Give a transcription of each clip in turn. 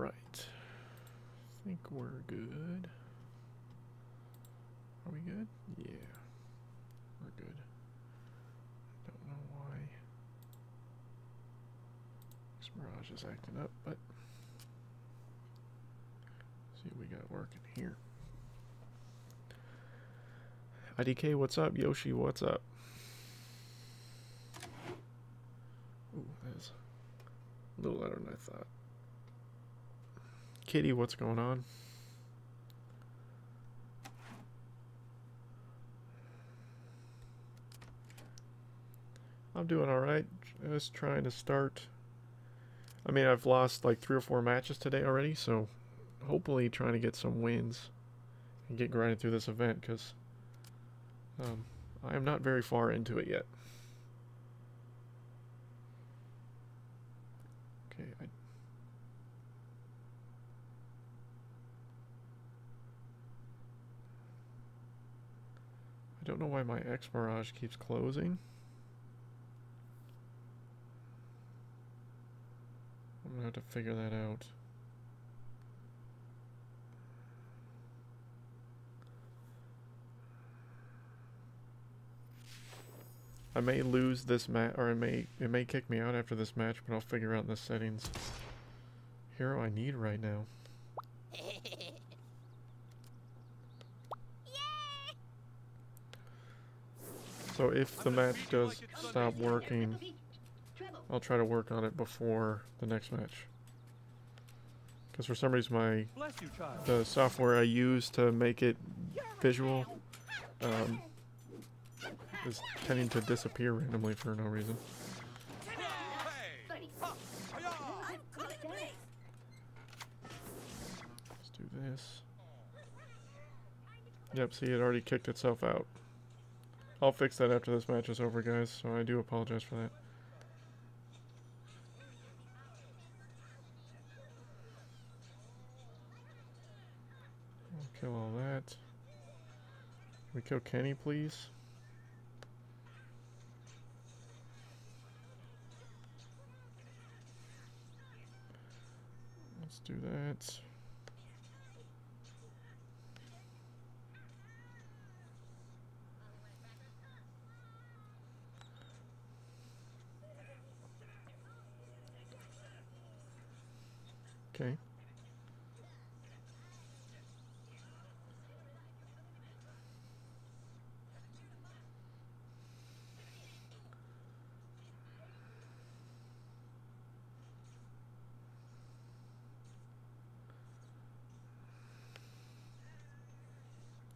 Alright. I think we're good. Are we good? Yeah. We're good. Don't know why this Mirage is acting up, but see what we got working here. IDK, what's up? Yoshi, what's up? Ooh, that's a little louder than I thought. Kitty, what's going on? I'm doing alright. Just trying to start. I mean, I've lost like 3 or 4 matches today already, so hopefully trying to get some wins and get grinding through this event, because I am not very far into it yet. Okay, I don't know why my X Mirage keeps closing. I'm gonna have to figure that out. I may lose this match, or it may kick me out after this match, but I'll figure out the settings. Hero I need right now. So if the match does stop working, I'll try to work on it before the next match. Because for some reason the software I use to make it visual is tending to disappear randomly for no reason. Let's do this. Yep, see, it already kicked itself out. I'll fix that after this match is over, guys, so I do apologize for that. I'll kill all that. Can we kill Kenny, please? Let's do that. Okay.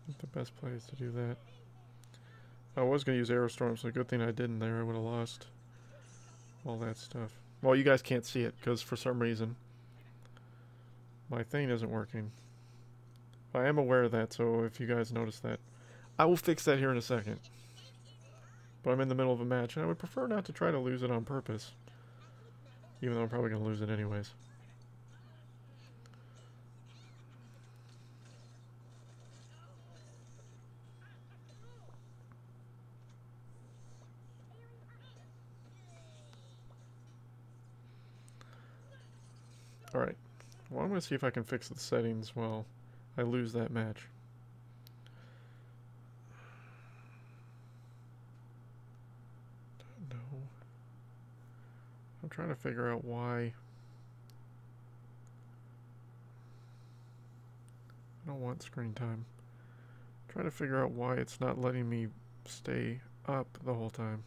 Not the best place to do that. I was going to use Aerostorm, so good thing I didn't there. I would have lost all that stuff. Well, you guys can't see it because for some reason my thing isn't working. I am aware of that, so if you guys notice that, I will fix that here in a second. But I'm in the middle of a match, and I would prefer not to try to lose it on purpose. Even though I'm probably going to lose it anyways. Alright. Well, I'm going to see if I can fix the settings while I lose that match. No. I'm trying to figure out why. I don't want screen time. I'm trying to figure out why it's not letting me stay up the whole time.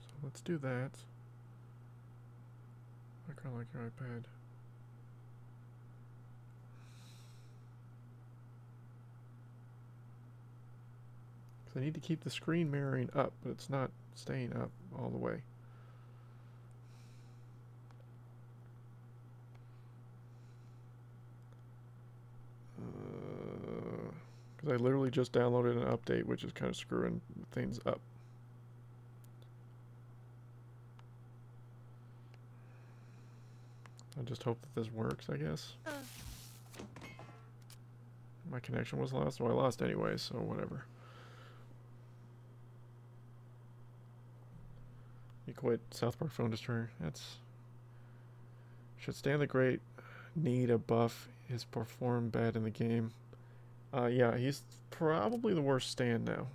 So let's do that. I kind of like your iPad. Because I need to keep the screen mirroring up, but it's not staying up all the way. Because I literally just downloaded an update, which is kind of screwing things up. I just hope that this works, I guess. My connection was lost, so I lost anyway, so whatever. He quit South Park Phone Destroyer. That's... Should stand the great need a buff. His perform bad in the game. Yeah, he's probably the worst stand now.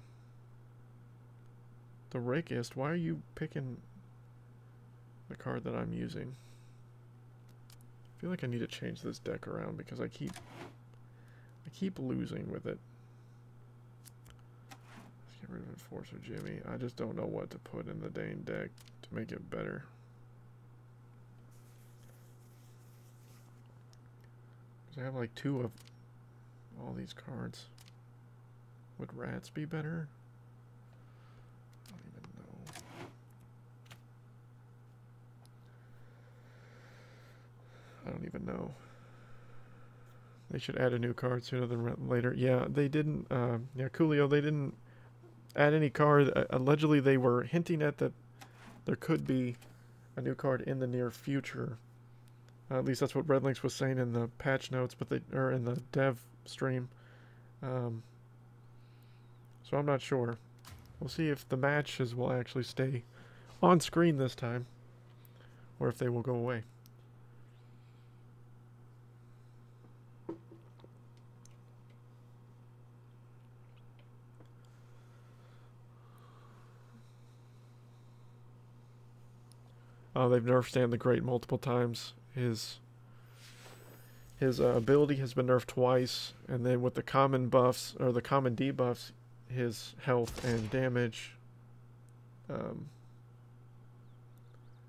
The rakiest. Why are you picking the card that I'm using? I feel like I need to change this deck around because I keep losing with it. Let's get rid of Enforcer Jimmy. I just don't know what to put in the Dane deck to make it better. Because I have like 2 of all these cards. Would rats be better? I don't even know. I don't even know. They should add a new card sooner than later. Yeah, they didn't. Yeah, Coolio, they didn't add any card. Allegedly, they were hinting at that there could be a new card in the near future. At least that's what Red Links was saying in the patch notes, but or in the dev stream. So I'm not sure. We'll see if the matches will actually stay on screen this time, or if they will go away. They've nerfed Stan the Great multiple times. His ability has been nerfed twice, and then with the common buffs, or the common debuffs, his health and damage.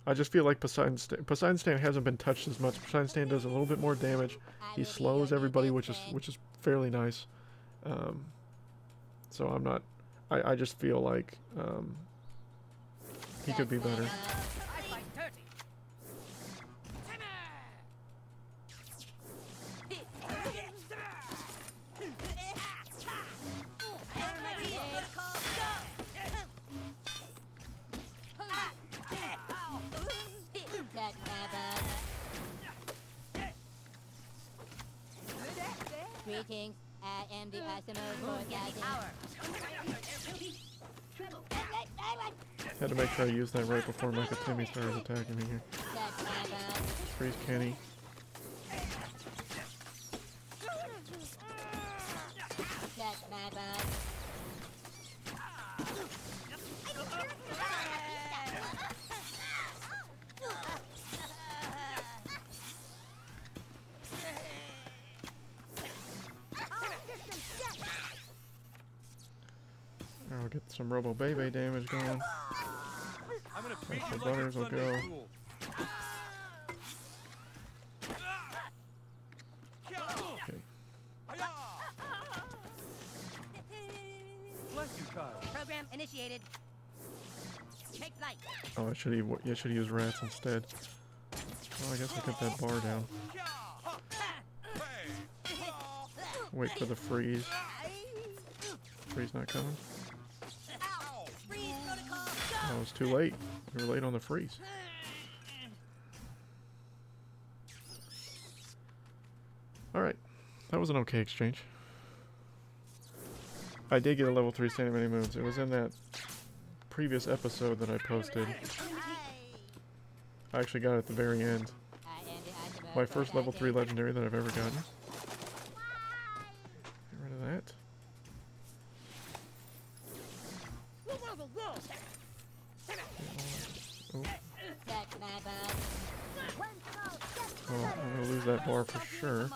I just feel like Poseidon Stan hasn't been touched as much. Poseidon Stan does a little bit more damage. He slows everybody, which is fairly nice. So I'm not. I just feel like he could be better. Greetings, I am the Asimo 4000. Had to make sure I used that right before Timmy started attacking me here. Freeze Kenny. I'll get some Robo Bebe damage going. The butters will go. Okay. Program initiated. Take flight. Oh, I should use rats instead. Well, I guess I'll get that bar down. Wait for the freeze. Freeze not coming. Oh, it's too late. We were late on the freeze. Alright. That was an okay exchange. I did get a level 3 standing many moves. It was in that previous episode that I posted. I actually got it at the very end. My first level 3 legendary that I've ever gotten. Get rid of that. Oh, I'm gonna lose that bar for sure.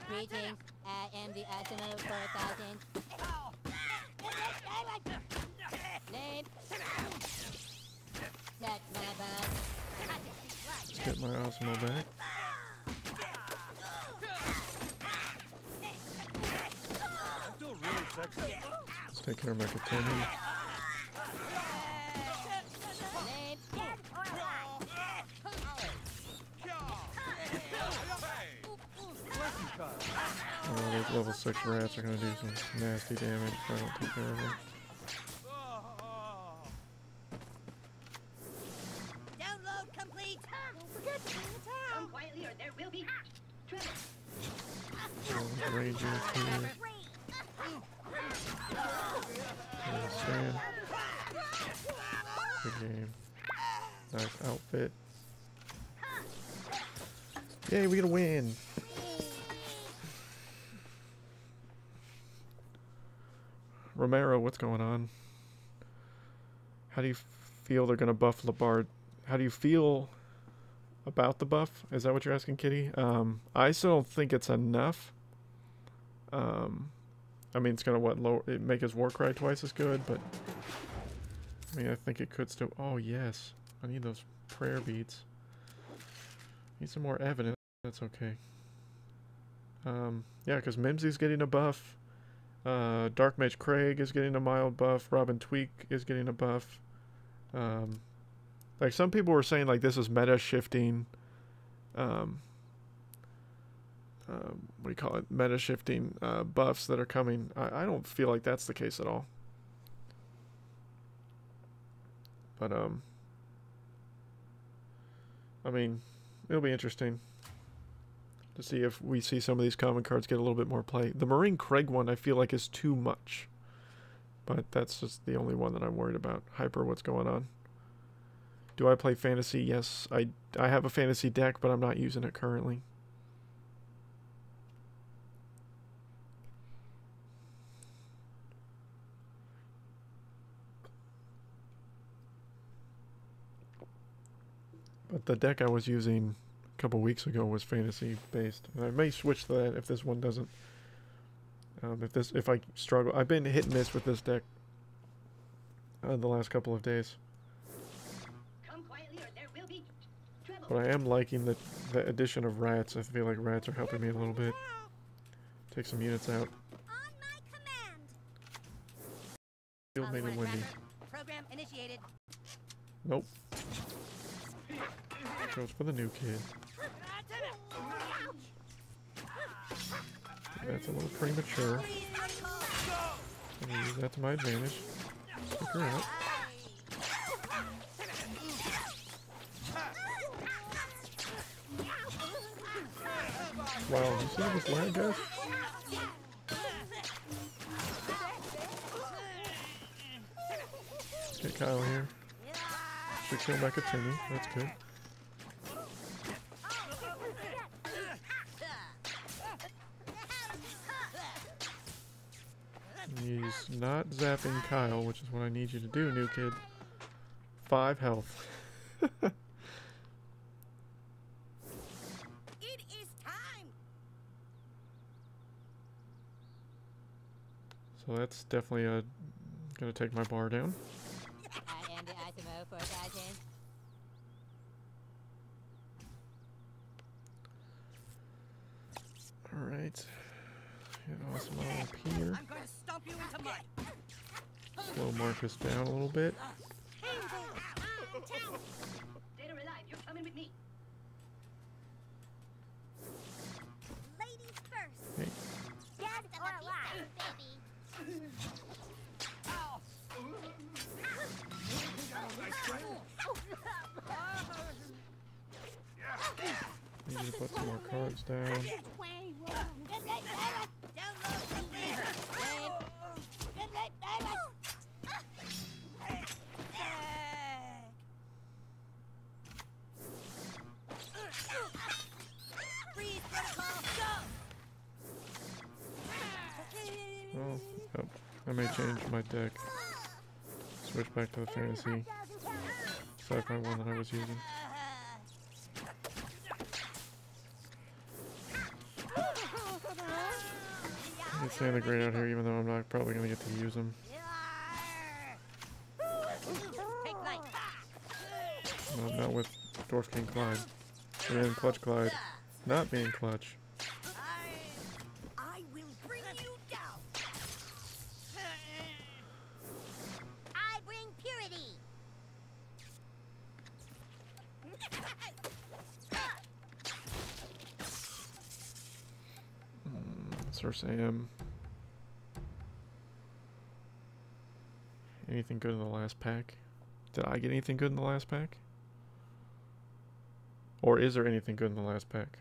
Greetings, I am the Asimo 4000. Name. Set my bug. Let's get my Osmo back. Let's take care of Timmy. Oh, those level 6 rats are going to do some nasty damage if I don't take care of them. Download complete. Don't forget to bring the town. Come quietly or there will be hacked. Rangers here. Good game. Nice outfit. Yay, we get a win! Romero, what's going on? How do you feel they're gonna buff Labard? How do you feel about the buff? Is that what you're asking, Kitty? I still don't think it's enough. I mean, it's gonna make his war cry twice as good, but I mean, I think it could still. Oh yes, I need those prayer beads. Need some more evidence. That's okay. Yeah, because Mimsy's getting a buff. Dark Mage Craig is getting a mild buff. Robin Tweak is getting a buff. Like some people were saying, like this is meta shifting. What do you call it? Meta shifting buffs that are coming. I don't feel like that's the case at all. But I mean, it'll be interesting to see if we see some of these common cards get a little bit more play. The Marine Craig one I feel like is too much. But that's just the only one that I'm worried about. Hyper, what's going on? Do I play fantasy? Yes, I have a fantasy deck, but I'm not using it currently. But the deck I was using a couple weeks ago was fantasy based. And I may switch to that if this one doesn't. If I struggle, I've been hit and miss with this deck the last couple of days. But I am liking the addition of rats. I feel like rats are helping me a little bit. Take some units out. Field made it windy. Program initiated. Nope. Goes for the new kid. That's a little premature. I'm gonna use that to my advantage. Stick her out. Wow, you see this lag, guys? Get Kyle here. Should kill back a Timmy. That's good. He's not zapping Kyle, which is what I need you to do, new kid. 5 health. It is time. So that's definitely gonna take my bar down. Alright. Get awesome up here. Slow Marcus down a little bit. Dead or alive, you're coming with me. Ladies first. Hey. Dead or alive, baby. Need you to put some more cards down. Oh, I may change my deck. Switch back to the fantasy sci-fi one that I was using. Get Santa Great out here, even though I'm not probably going to get to use them. No, not with Dwarf King Clyde. And Clutch Clyde. Not being clutch. I will bring you down. I bring purity. Sir Sam. Anything good in the last pack? Did I get anything good in the last pack? Or is there anything good in the last pack?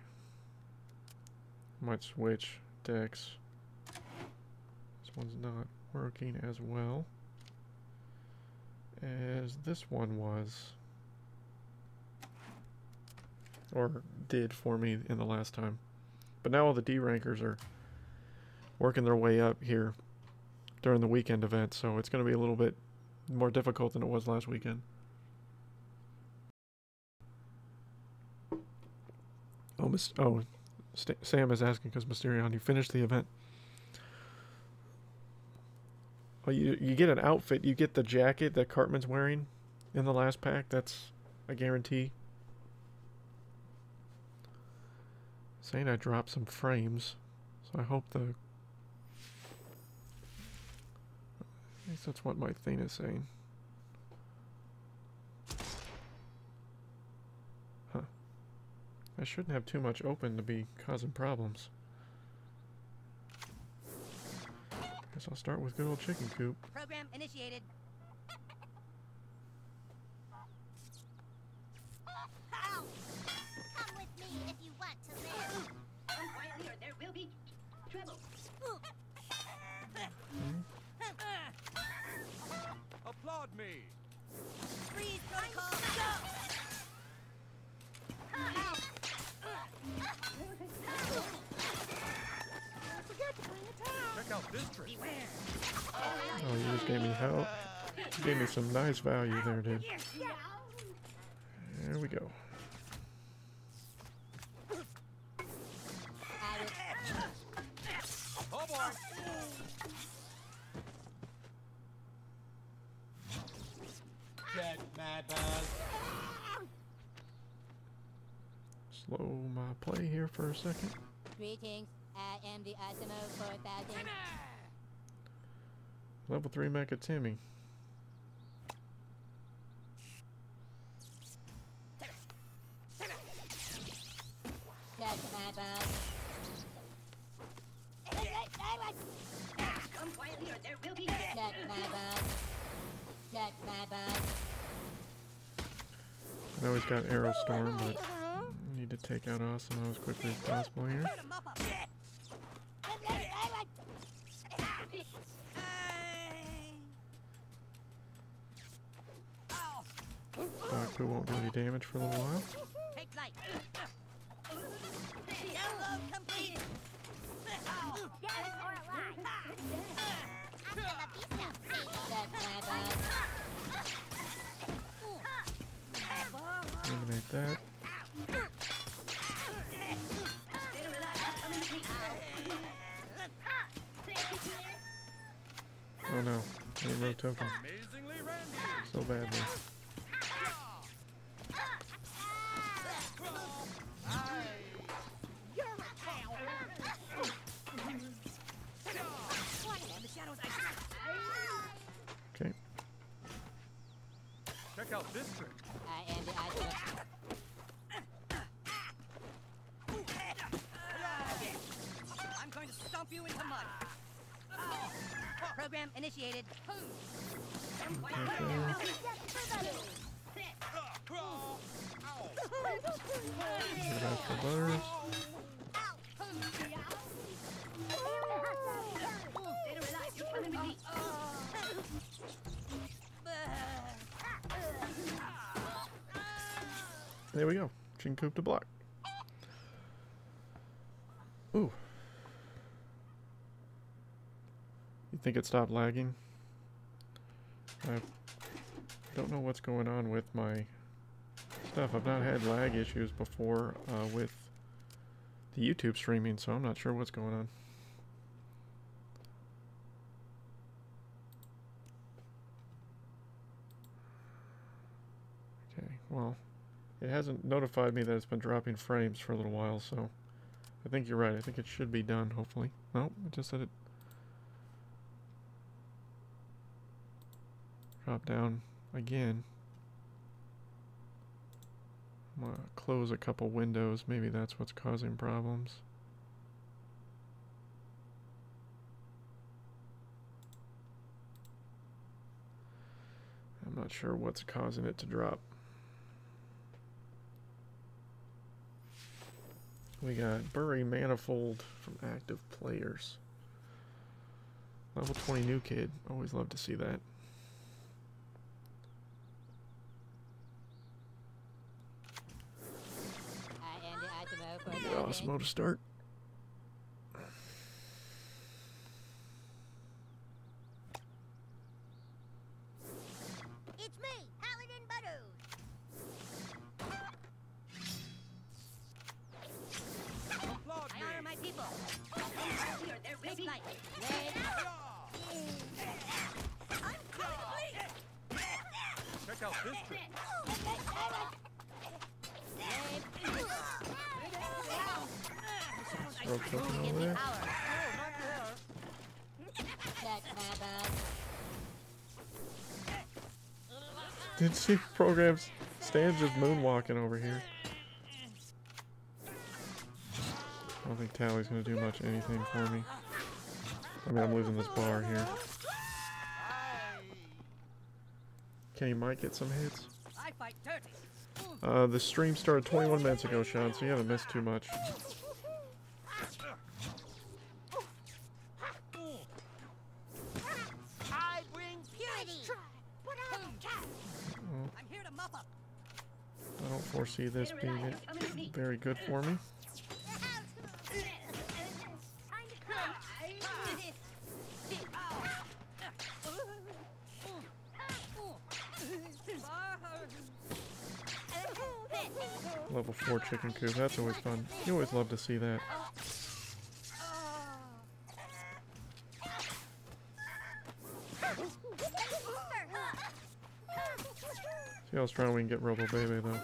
Might switch decks. This one's not working as well as as this one was. Or did for me in the last time. But now all the D rankers are working their way up here during the weekend event, so it's going to be a little bit more difficult than it was last weekend. Oh, Sam is asking because Mysterion, you finished the event. Well, you get an outfit. You get the jacket that Cartman's wearing in the last pack. That's a guarantee. Saying I dropped some frames, so I hope I guess that's what my thing is saying. Huh. I shouldn't have too much open to be causing problems. Guess I'll start with good old chicken coop. Program initiated. Ow! Come with me if you want to live. Come quietly or there will be trouble. Applaud me. Freeze protocol, go! Check out this trick. Beware. Oh, you just gave me help. You gave me some nice value there, dude. There we go. Oh boy. Get mad, buzz. Slow my play here for a second. Greetings. I am the Osmo 4000. Level 3 Mecha Timmy. That's my boss. Come quietly or there will be. That's my boss. That's my boss. I know he's got Arrow Storm, but I need to take out Osmo as quickly as possible here. Baku won't do any damage for a little while. Take flight. Download completed. Dead or alive. That's my boss. Eliminate that. Oh no, Rainbow Token. Amazingly randy. So badly. Okay. Check out this trick. I am the Osmo. I'm going to stomp you into mud. Program initiated. Okay. Get out for butters. There we go. Chicken coop to block. Ooh. You think it stopped lagging? I don't know what's going on with my stuff. I've not had lag issues before with the YouTube streaming, so I'm not sure what's going on. Okay, well, it hasn't notified me that it's been dropping frames for a little while, so I think you're right. I think it should be done, hopefully. No, it just said it dropped down again. I'm gonna close a couple windows. Maybe that's what's causing problems. I'm not sure what's causing it to drop. We got Bury Manifold from active players. Level 20 new kid. Always love to see that. boss mode to start. It's me, Paladin Butters. Applaud I me. honor my people. There will be light. Check out this trick. Rope token over there. Didn't see programs. Stan's just moonwalking over here. I don't think Tally's gonna do much anything for me. I mean, I'm losing this bar here. Okay, you might get some hits. I fight dirty. The stream started 21 minutes ago, Sean, so you haven't missed too much. I bring purity. What up, cat? Oh, I'm here to mop up. I don't foresee this being very good for me. Level 4 chicken coop, that's always fun. You always love to see that. See how strong we can get Robo Baby though.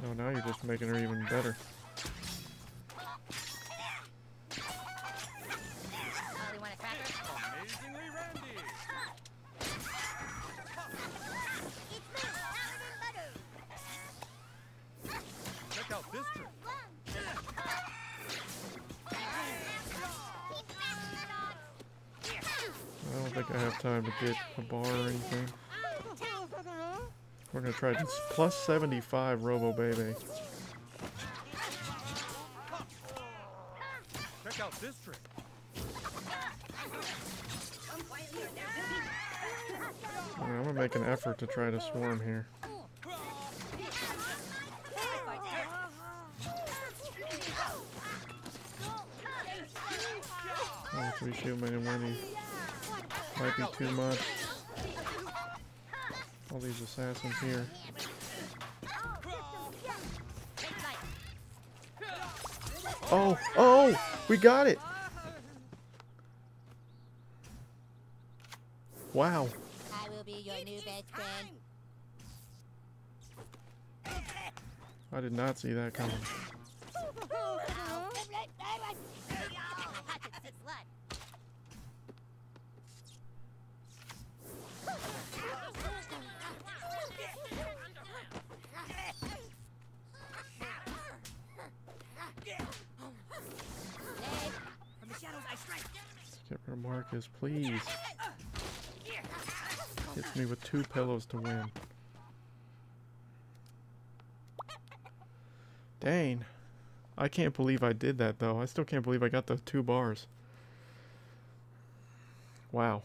Oh, now you're just making her even better. Oh, you want a cracker? Amazingly Randy. It's me, Paladin Butters. Check out this trick. I don't think I have time to get a bar or anything. We're gonna try this plus 75 Robo Baby. Check out this trick. Alright, I'm gonna make an effort to try to swarm here. Oh, 3 shield main and Winnie. Might be too much. All these assassins here. Oh, oh, we got it. Wow. I will be your new best friend. I did not see that coming. From the shadows I strike. Get rid of Marcus, please. Hits me with 2 pillows to win. Dang. I can't believe I did that, though. I still can't believe I got the 2 bars. Wow.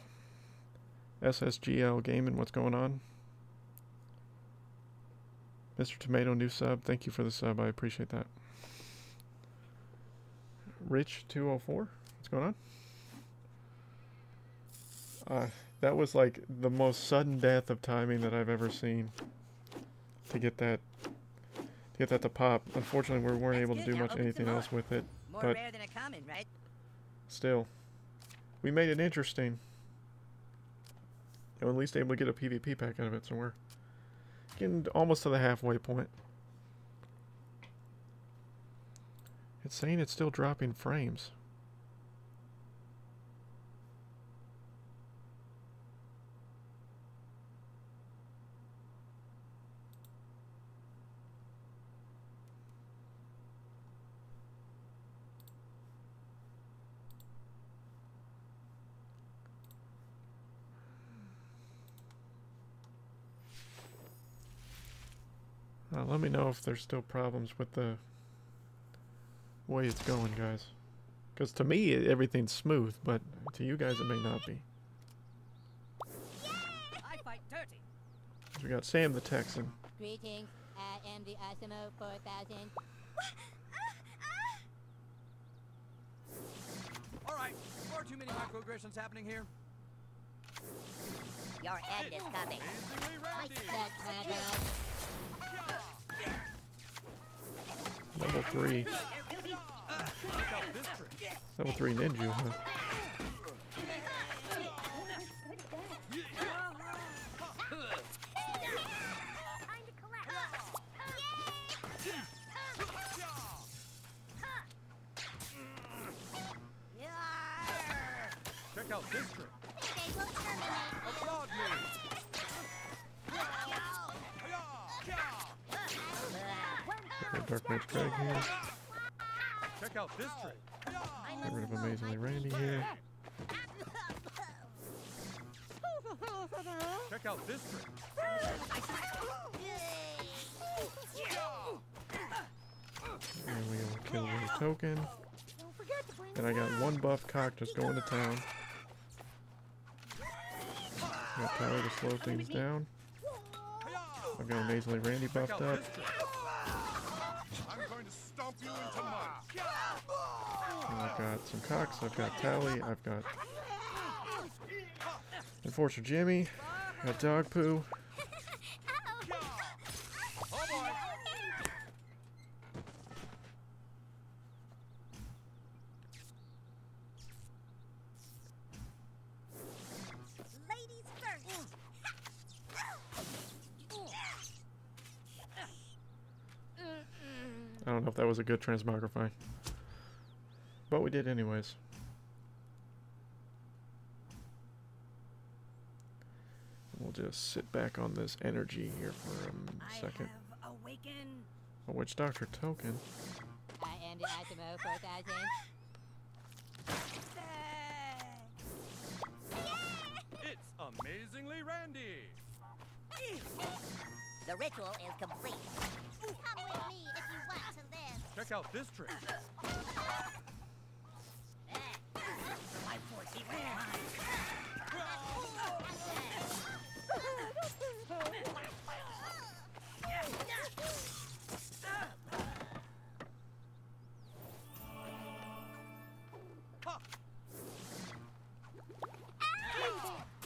SSGL Gaming, what's going on? Mr. Tomato, new sub. Thank you for the sub. I appreciate that. Rich204, what's going on? That was like the most sudden death of timing that I've ever seen to get that to pop. Unfortunately, we weren't able to do much anything else with it, More but rare than a common, right? still, we made it interesting. And at least able to get a PvP pack out of it, so we're getting almost to the halfway point. It's saying it's still dropping frames. Let me know if there's still problems with the way it's going, guys. Because to me, everything's smooth, but to you guys, it may not be. I fight dirty. We got Sam the Texan. Greetings, I am the Osimo 4000. All right, far too many microaggressions happening here. Your end is coming. Amazingly Randy. That's my bad. Level 3. Check out this trick. Level 3 ninja, huh? Time to collect. Check out this trick. They will terminate. Applaud me. Got Dark Mage Craig here. Check out this trick. Get rid of Amazingly Randy here. Check out this trick. And we will kill with a token. Don't forget to bring And I got one buff cock just going to town. Got power to slow things down. I've got Amazingly Randy Check buffed out up. this trick. I'm going to stomp you into mud. And I've got some cocks. I've got Tally. I've got Enforcer Jimmy. I got Dog Poo. Oh boy. ladies first. I don't know if that was a good transmogrify. But we did anyways. We'll just sit back on this energy here for a second. have awakened. A Witch Doctor token. I am the Osimo 4000. It's Amazingly Randy. The ritual is complete. Come with me if you want to live. Check out this trick. My forcey Ha!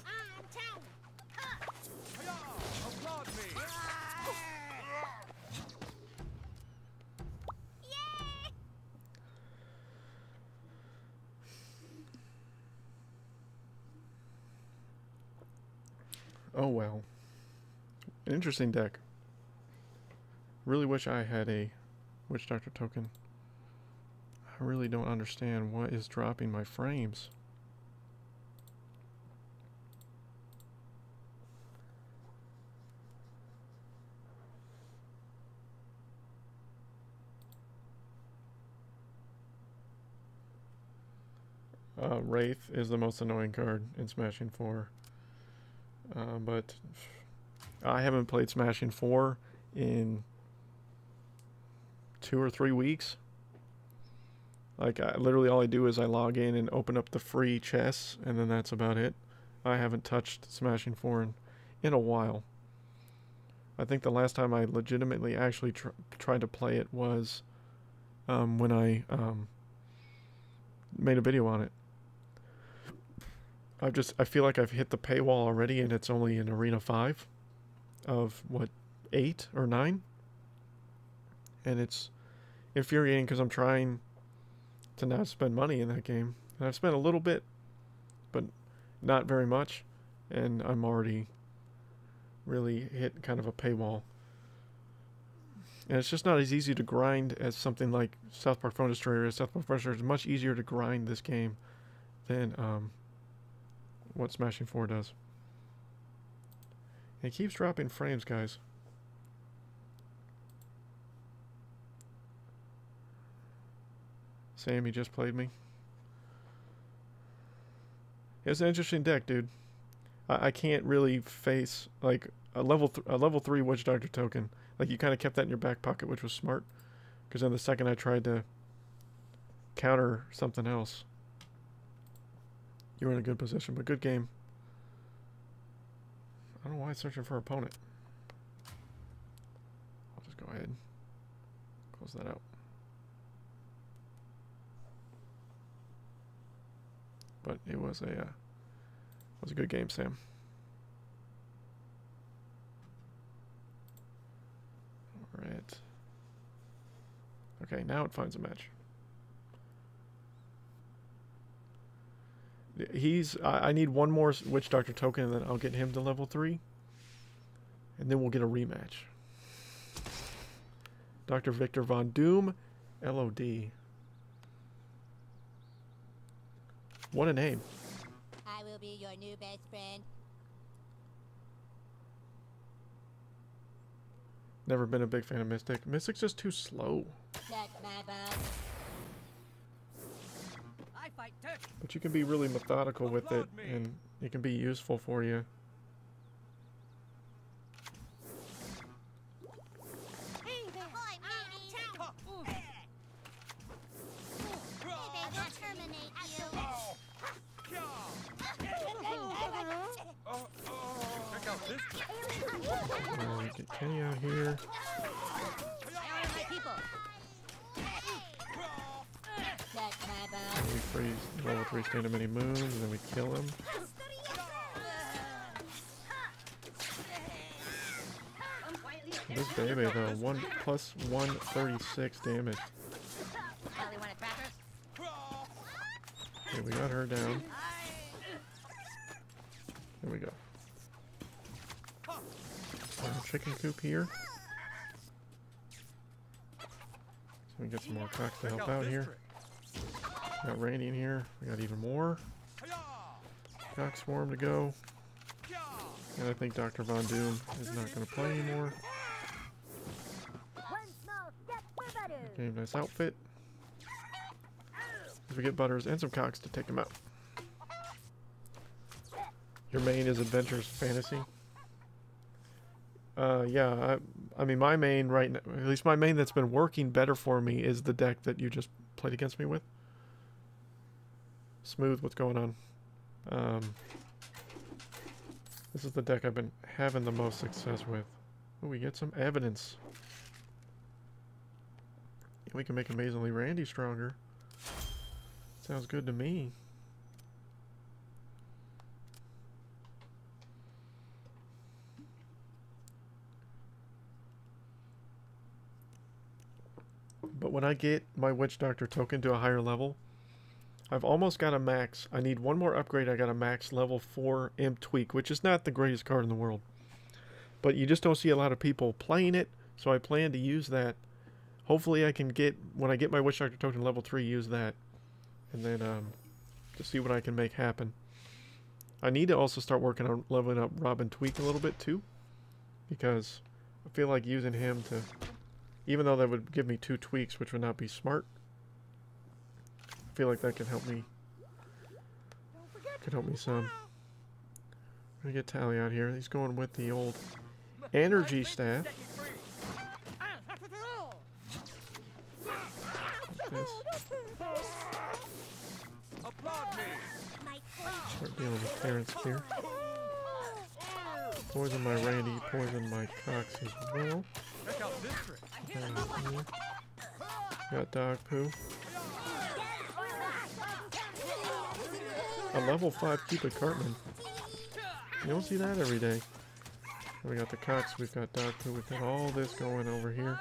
I'm town. Hiya! Applaud me. Oh well. An interesting deck. Really wish I had a Witch Doctor token. I really don't understand what is dropping my frames. Wraith is the most annoying card in Smashing 4. But I haven't played Smashing 4 in 2 or 3 weeks. Like, literally all I do is I log in and open up the free chests, and then that's about it. I haven't touched Smashing 4 in a while. I think the last time I legitimately actually tried to play it was when I made a video on it. I feel like I've hit the paywall already, and it's only in Arena 5 of, what, 8 or 9? And it's infuriating because I'm trying to not spend money in that game. And I've spent a little bit, but not very much. And I'm already really hit kind of a paywall. And it's just not as easy to grind as something like South Park Phone Destroyer is. South Park Phone Destroyer is much easier to grind this game than what Smashing 4 does. It keeps dropping frames, guys. Sam, you just played me. It's an interesting deck, dude. I can't really face like a level 3 Witch Doctor token. Like, you kind of kept that in your back pocket, which was smart. Because then the second I tried to counter something else, you were in a good position. But good game. I don't know why it's searching for opponent. ahead. Close that out. But it was a good game, Sam. All right. Okay, now it finds a match. I need one more Witch Doctor token, and then I'll get him to level 3. And then we'll get a rematch. Dr. Victor Von Doom, LOD. What a name. I will be your new best friend. Never been a big fan of Mystic. Mystic's just too slow. That's my boss. I fight turkey. But you can be really methodical with it, and it can be useful for you. Hey there. Ahoy, matey. Maybe we'll terminate you. Check out this trick. Get Kenny out here. I honor my people. That's my boss. We freeze level 3 stand him any moves, and then we kill him. This baby though, plus 136 damage. Probably want a tracker? Okay, we got her down. There we go. Chicken coop here. So we get some more cocks to help out here. Got Randy in here. We got even more cock swarm to go. And I think Dr. Von Doom is not going to play anymore. Okay, nice outfit. As we get butters and some cocks to take him out. Your main is Adventures Fantasy. Yeah, I mean my main right now, at least my main that's been working better for me is the deck that you just played against me with. Smooth, what's going on? This is the deck I've been having the most success with. Oh, we get some evidence. We can make Amazingly Randy stronger. Sounds good to me. But when I get my Witch Doctor token to a higher level, I've almost got a max. I need one more upgrade. I got a max level 4 Imp Tweak, which is not the greatest card in the world. But you just don't see a lot of people playing it, so I plan to use that. Hopefully I can get, when I get my Witch Doctor token level 3, use that. And then to see what I can make happen. I need to also start working on leveling up Robin Tweak a little bit too. Because I feel like using him to, even though that would give me 2 tweaks, which would not be smart, I feel like that could help me. Could help me some. I'm gonna get Tally out here. He's going with the old energy staff. What's this? Start dealing with parents here. Poison my Randy, poison my Cox as well. Check out this trick. Got dog poo. A level 5 Cupid Cartman. You don't see that every day. We got the Cox, we've got dog poo, we've got all this going over here.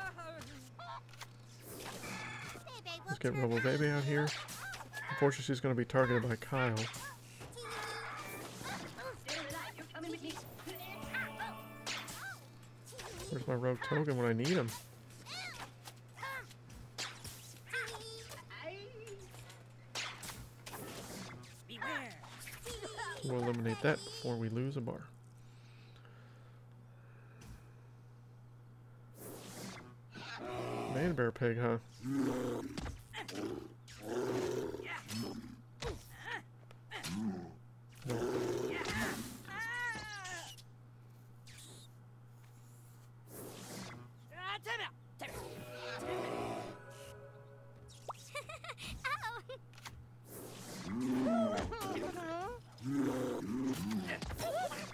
Let's get Robo Baby out here. Unfortunately, she's going to be targeted by Kyle. Where's my Rogue Token when I need him? We'll eliminate that before we lose a bar. Man Bear Pig, huh? No.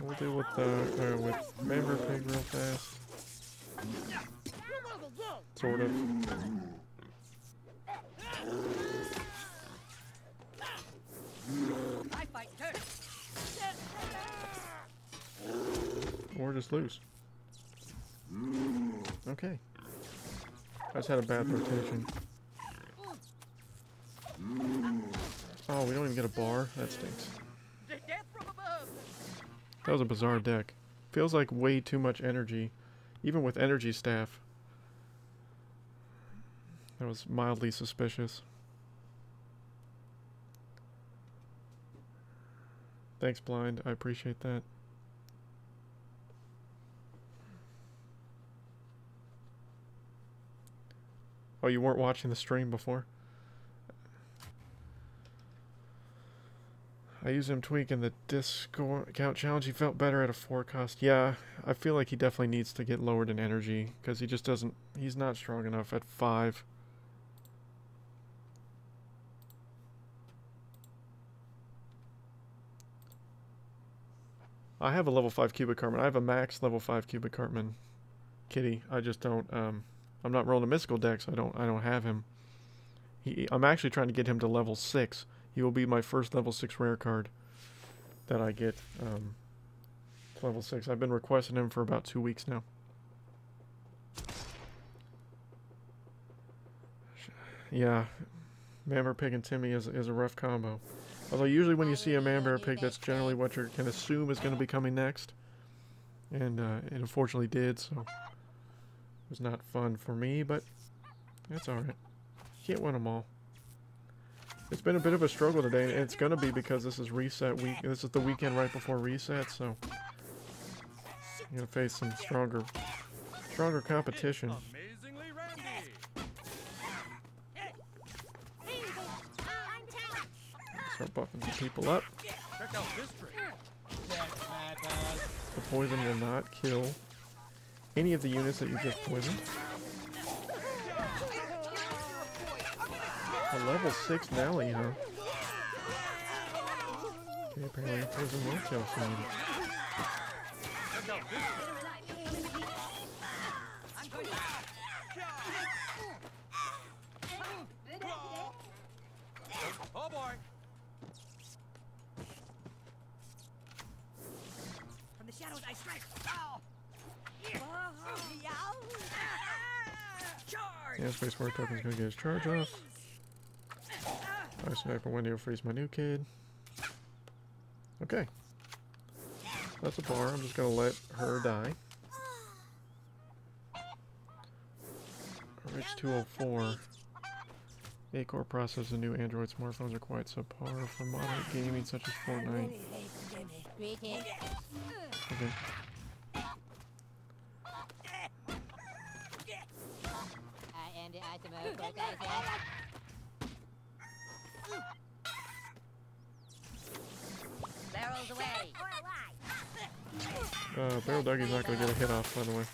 We'll deal with Man Bear Pig real fast. Sort of. Or just lose. Okay. I just had a bad rotation. Oh, we don't even get a bar? That stinks. That was a bizarre deck. Feels like way too much energy. Even with energy staff. That was mildly suspicious. Thanks, Blind. I appreciate that. Oh, you weren't watching the stream before? I used him tweak in the Discord count challenge. He felt better at a 4 cost. Yeah, I feel like he definitely needs to get lowered in energy because he just doesn't. He's not strong enough at 5. I have a level 5 cubic Cartman. I have a max level 5 cubic Cartman kitty. I just don't. I'm not rolling a mystical deck, so I don't have him. I'm actually trying to get him to level 6. He will be my first level 6 rare card that I get to level 6. I've been requesting him for about 2 weeks now. Yeah, Mamber Pig and Timmy is a rough combo. Although usually when you see a Mamber Pig, that's generally what you can assume is going to be coming next. And it unfortunately did, so it was not fun for me, but that's alright. Can't win them all. It's been a bit of a struggle today, and it's going to be because this is reset week. This is the weekend right before reset, so you're going to face some stronger competition. Amazingly randy. Start buffing some people up. Check out this trick. The poison will not kill any of the units that you just poisoned. A level 6 Nelly, huh? Okay, apparently poison will kill some units. Check out this trick. Oh boy. From the shadows I strike. Ow. Charge. Yeah, Space War Token's gonna get his charge off. Ice Sniper Wendy freeze my new kid. Okay. That's a bar. I'm just gonna let her die. Rich 204. 8-core processor and new Android smartphones are quite subpar for moderate gaming such as Fortnite. Greeting. Okay. I am the Asimo 4000. Barrels away. Barrel Dougie's not gonna get a hit off, by the way.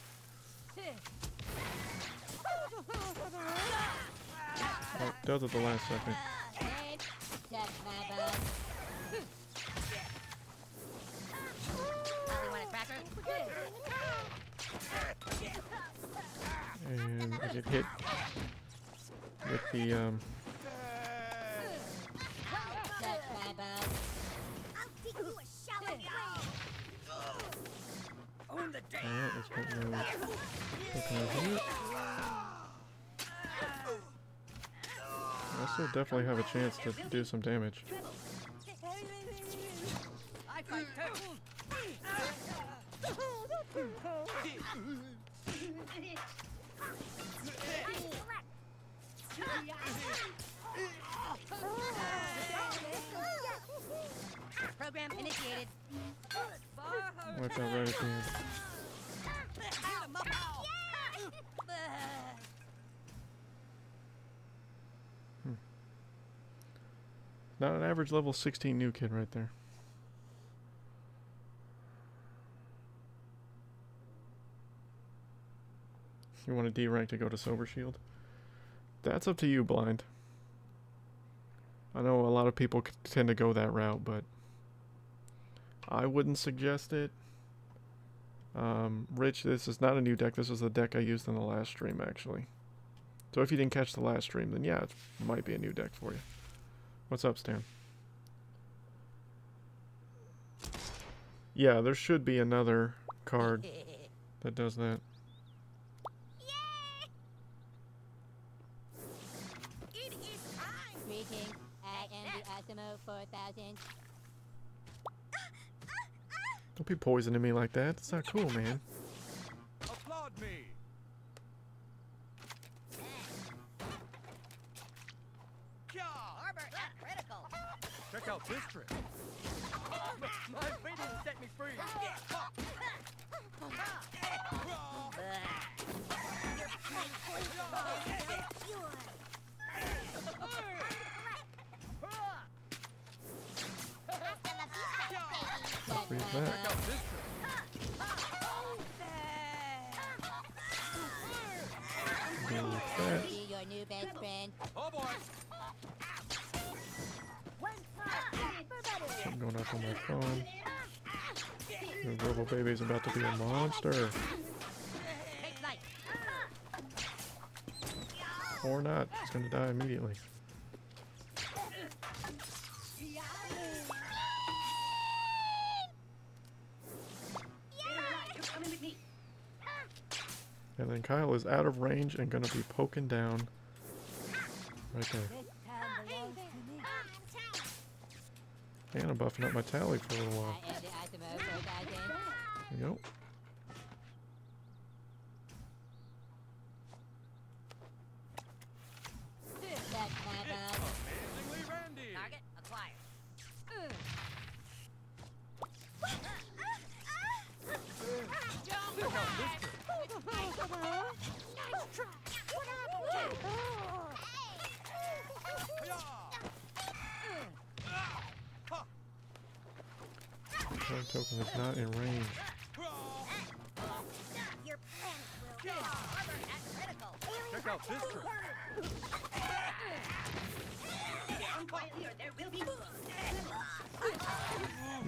Oh, does at the last second. Check my bug. Probably want a cracker? And I get hit with the Check my bug. I'll teach you a shower. Own the day. alright, let's put no hit. I still definitely have a chance to do some damage. I fight too. Program initiated. Watch out right at the end. Not an average level 16 new kid right there. You want a D rank to go to Sober Shield? That's up to you, Blind. I know a lot of people tend to go that route, but I wouldn't suggest it. Rich, this is not a new deck. This is the deck I used in the last stream, actually. So if you didn't catch the last stream, then yeah, it might be a new deck for you. What's up, Stan? Yeah, there should be another card that does that. It is time. Greetings, I am the Osmo 4000. Don't be poisoning me like that. It's not cool, man. Applaud me. Harbor at critical. Check out this trick. My freedom set me free. Read that. Check out this trick. Deal with that. Be your new best friend. Oh boy. Something going up on my phone. The Robo Baby's about to be a monster. Take flight. Or not. He's gonna die immediately. You're coming with me. And then Kyle is out of range and gonna be poking down right there. And I'm buffing up my tally for a little while. I am the Osmo 4000. There you go. That's my bug. Amazingly Randy. Target acquired. Check out this trick. Card token is not in range. Your plan will Harbor at critical. Check out this trick. Down quietly or there will be.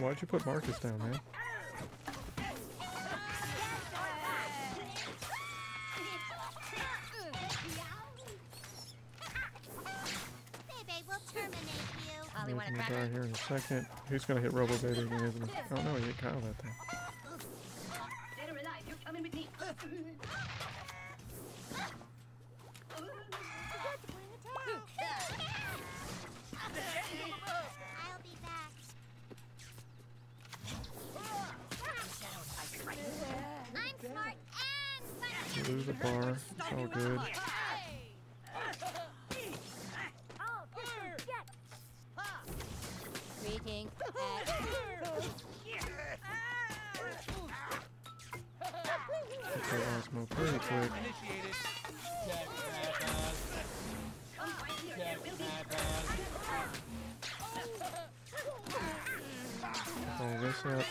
Why'd you put Marcus down, man? Bebe will terminate you. Holly, He's want a gonna cracker? die here in a second. Who's gonna hit Robo Baby again, isn't he? Oh no, he hit Kyle that time. Dead or alive, you're coming with me. I'll be back. I'm smart and You funny. lose a bar. It's all good. Greetings, Get that Osmo pretty quick. All this up.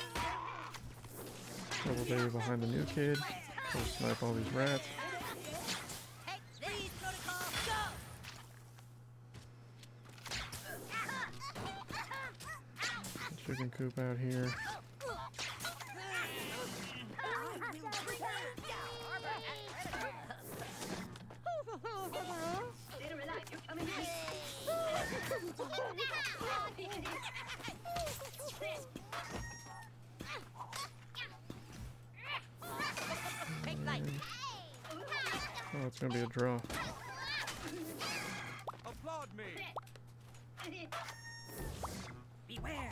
Robo Baby behind the new kid. Go snipe all these rats. Take these protocol. Chicken coop out here. Dead or alive, you're coming with me. Take flight. Oh, it's gonna be a draw. Applaud me. Beware.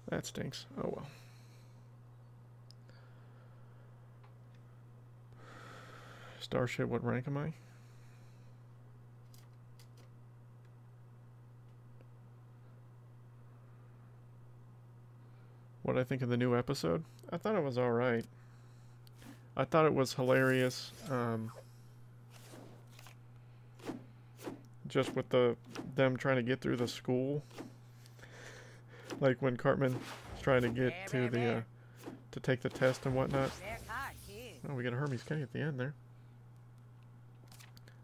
That stinks. Oh well. Starship, what rank am I? What I think of the new episode? I thought it was alright. I thought it was hilarious. Just with them trying to get through the school. Like when Cartman's trying to get to the to take the test and whatnot. Their card, too. Oh, we got a Hermes K at the end there.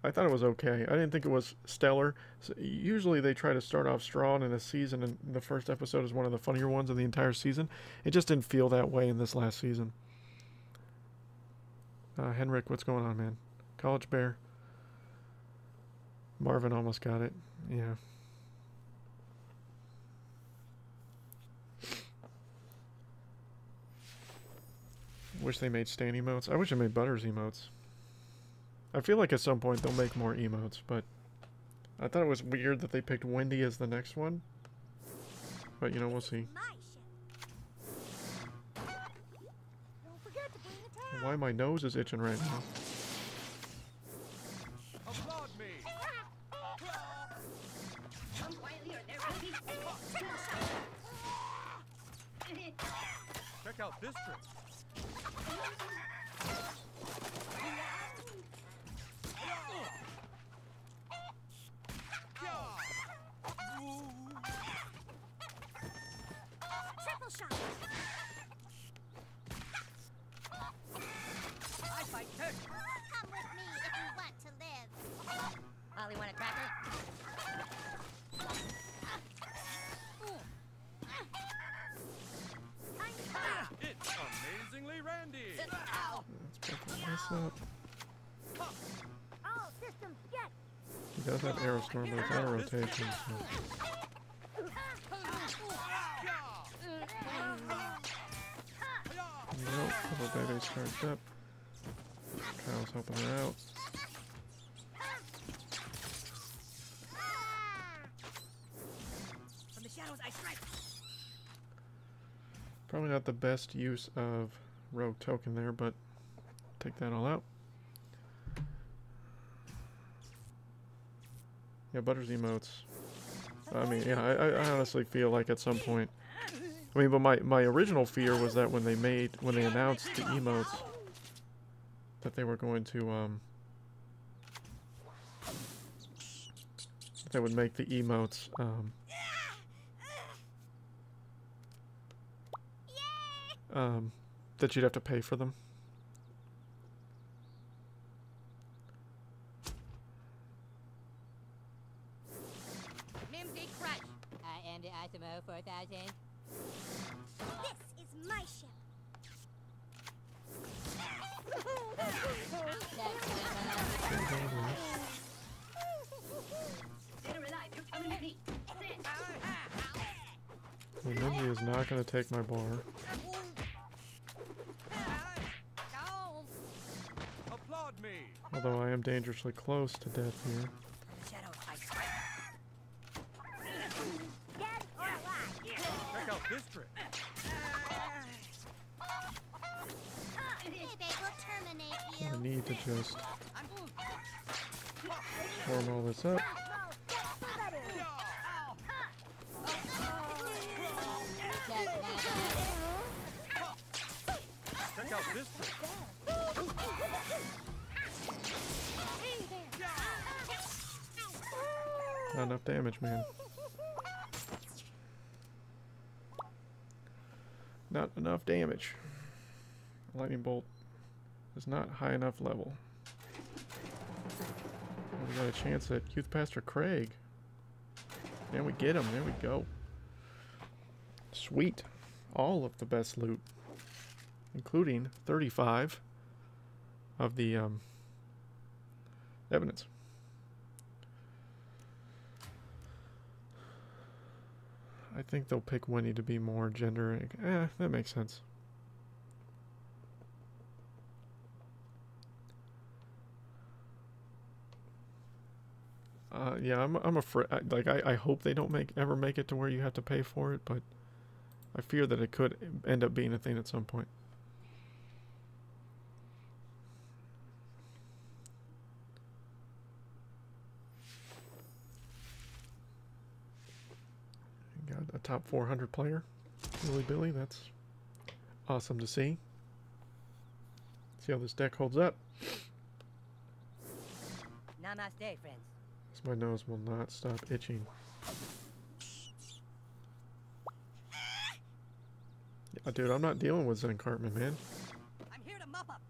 I thought it was okay. I didn't think it was stellar. So usually they try to start off strong in a season, and the first episode is one of the funnier ones of the entire season. It just didn't feel that way in this last season. Henrik, what's going on, man? College Bear. Marvin almost got it. Yeah. Wish they made Stan emotes. I wish they made Butters emotes. I feel like at some point they'll make more emotes, but I thought it was weird that they picked Wendy as the next one. But, you know, we'll see. My ship. Don't forget to bring the towel. Why my nose is itching right now. Applaud me. Come quietly or there will be Check out this trick. Triple shot. I fight first. Come with me if you want to live. Ollie, want a cracker? It's amazingly Randy. Ow! Let's pick this up. All systems get. He does have Aerostorm, but it's out of rotation, so. Nope, little baby starts up. Kyle's helping her out. From the shadows I strike. Probably not the best use of Rogue Token there, but take that all out. Yeah, Butters emotes. I mean, yeah, I honestly feel like at some point. I mean, but my original fear was that when they announced the emotes, that they were going to they would make the emotes that you'd have to pay for them. Mimsy Crush. I am the Asimo 4000. This is my ship. Dead or alive, you're coming with me. Sit. Well, Mindy is not going to take my bar. Applaud me. Although I am dangerously close to death here. Shadows I strike. Dead or alive. Check out this trick. They will terminate I you. need to just warm all this up. Check out this trick. Not enough damage, man. Not enough damage. Lightning bolt is not high enough level. We got a chance at Youth Pastor Craig. And we get him. There we go. Sweet. All of the best loot. Including 35 of the evidence. I think they'll pick Winnie to be more gender. That makes sense. Yeah, I'm afraid. Like, I hope they don't ever make it to where you have to pay for it, but I fear that it could end up being a thing at some point. Got a top 400 player, Billy. That's awesome to see. See how this deck holds up. Namaste, friends. As my nose will not stop itching. Yeah, dude, I'm not dealing with Zen Cartman, man. I'm here to mop up.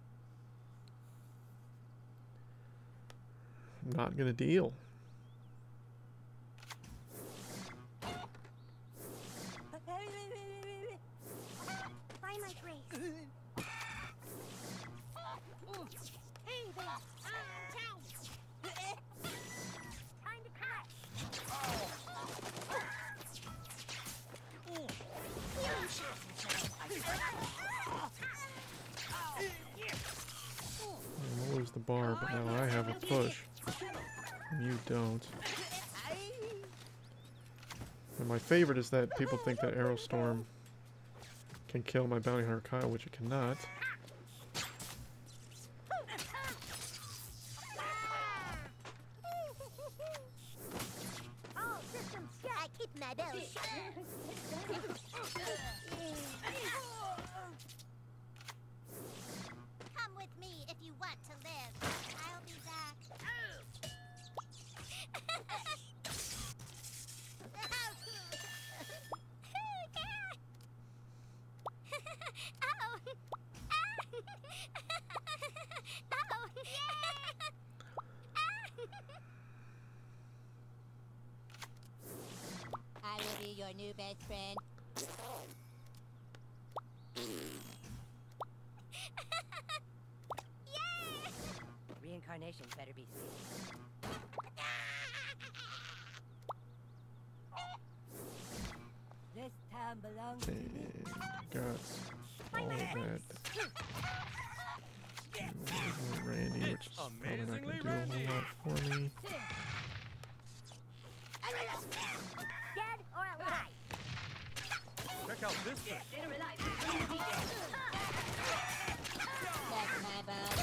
Not gonna deal. By my grace. Hey there, I'm in town. Time to crash. I'll lose the bar, but now I have a push. And you don't. And my favorite is that people think that Aerostorm can kill my bounty hunter Kyle, which it cannot. All systems go. I keep my belly shut. Come with me if you want to live. I'll be back. I will be your new best friend. Reincarnation better be safe. This town belongs to me. And got all of that. Randy, which is probably not going to do a whole lot for me. Dead or alive? Check out this thing. Dead or alive. That's my boss.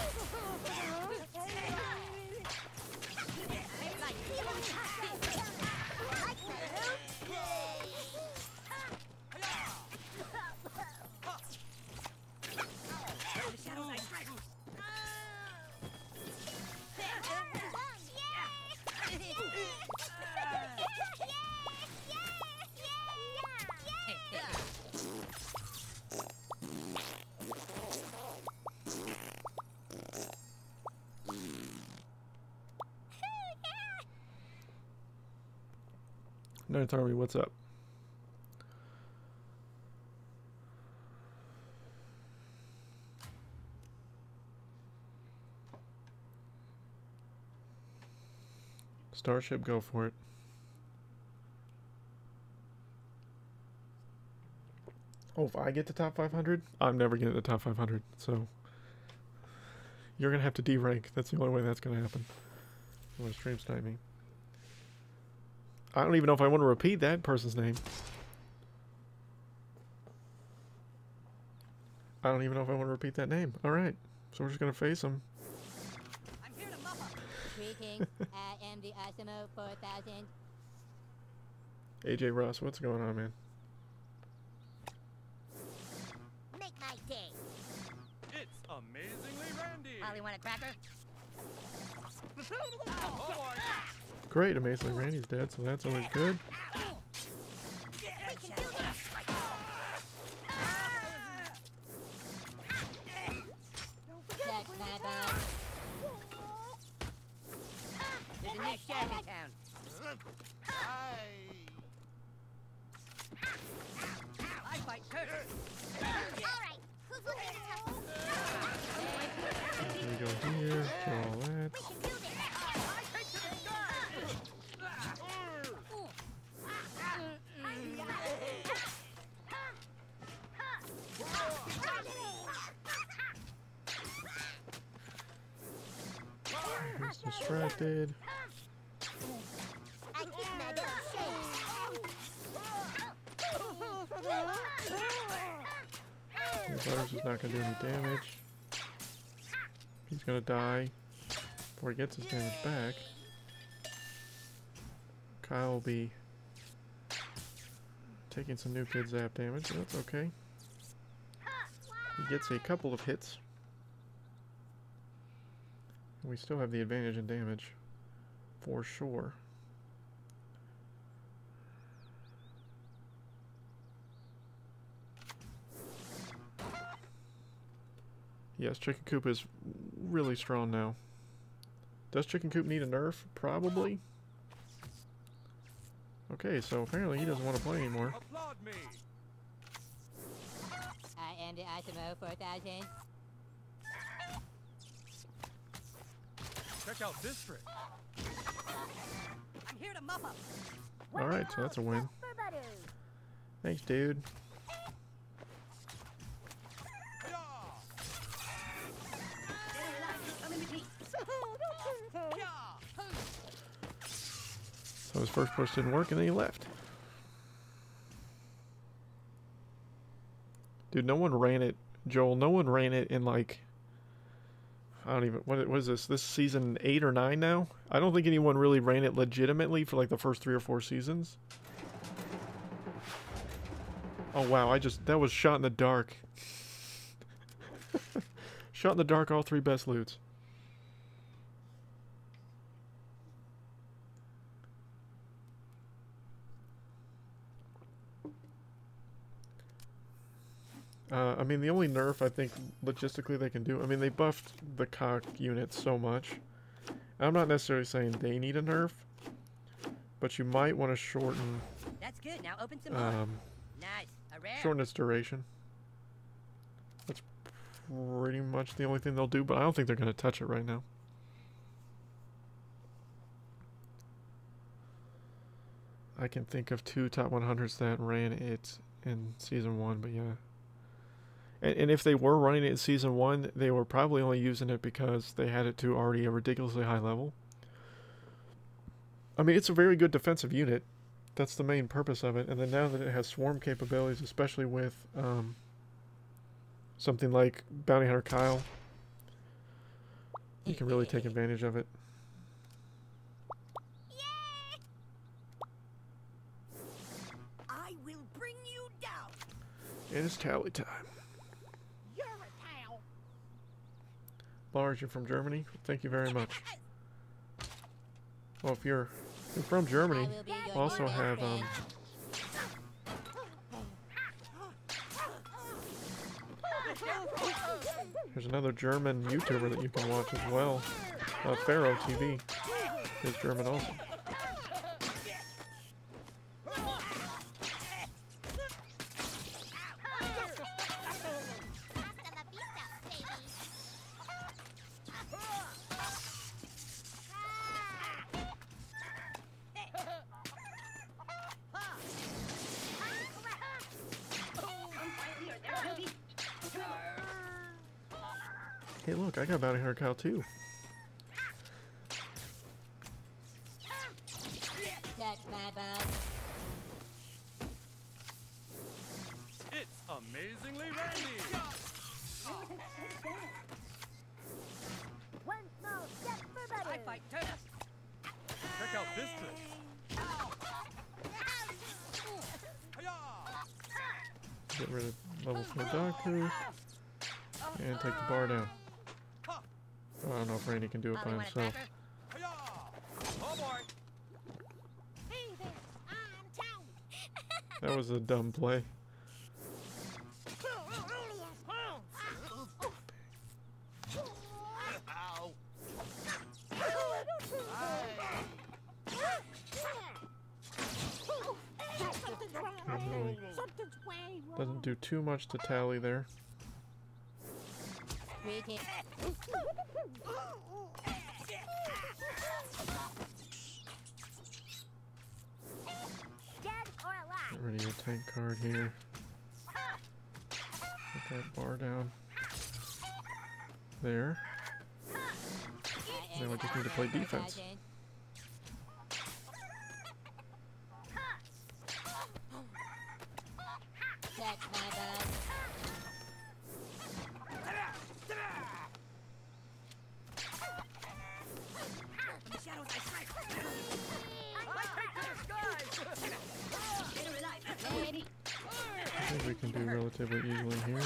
The shadows I strike. Night Army, what's up? Starship, go for it. Oh, if I get to top 500, I'm never getting to the top 500, so you're gonna have to D-rank. That's the only way that's gonna happen. You want to stream snipe me? I don't even know if I want to repeat that person's name. I don't even know if I want to repeat that name. All right, so we're just gonna face him. I'm here to mop up. Greetings, I am the Osmo 4000. AJ Ross, what's going on, man? Make my day. It's amazingly Randy. Ollie, want a cracker? Oh boy. Great, amazingly Randy's dead, so that's always good. That's my boss. There's a new sheriff in town. I fight Kurt. All right, who's looking to tough? We go here, do all that. We can do this. He's distracted. I keep my belly Butters is not going to do any damage. He's going to die before he gets his damage back. Kyle will be taking some new kid zap damage, but that's okay. He gets a couple of hits. We still have the advantage in damage, for sure. Yes, Chicken Coop is really strong now. Does Chicken Coop need a nerf? Probably. Okay, so apparently he doesn't want to play anymore. Applaud me. I am the ISMO 4000. Check out this trick. I'm here to muff up. Alright, so that's a win. Thanks, dude. So his first push didn't work and then he left. Dude, no one ran it, Joel. No one ran it in like, I don't even, what is this? This is season 8 or 9 now? I don't think anyone really ran it legitimately for like the first 3 or 4 seasons. Oh wow, that was shot in the dark. Shot in the dark, all 3 best loots. I mean, the only nerf I think logistically they can do, I mean, they buffed the cock unit so much. I'm not necessarily saying they need a nerf, but you might want to shorten. That's good. Now open some more. Nice. A rare. Shorten its duration. That's pretty much the only thing they'll do, but I don't think they're going to touch it right now. I can think of 2 top 100s that ran it in season 1, but yeah. And if they were running it in season 1, they were probably only using it because they had it to already a ridiculously high level. I mean, it's a very good defensive unit. That's the main purpose of it. And then now that it has swarm capabilities, especially with something like Bounty Hunter Kyle, you can really take advantage of it. I will bring you down. And it's tally time. Lars, you're from Germany? Thank you very much. Well, if you're from Germany, we'll also have there's another German YouTuber that you can watch as well. Pharaoh TV is German also. Hey, look, I got Bounty Hunter Kyle too. That's my bug. It's amazingly randy. One small step for better. I fight turnips. Check out this trick. Get rid of level 4 Daku. And take the bar down. Oh, I don't know if Randy can do it by himself. Oh boy. Hey there, I'm Tony. That was a dumb play. Ow. Really doesn't do too much to tally there. Greeting. Dead or alive? Get rid of your tank card here. Put that bar down. There. Now we just need to play defense. That's my bug. The shadows I strike. I think we can do relatively easily here.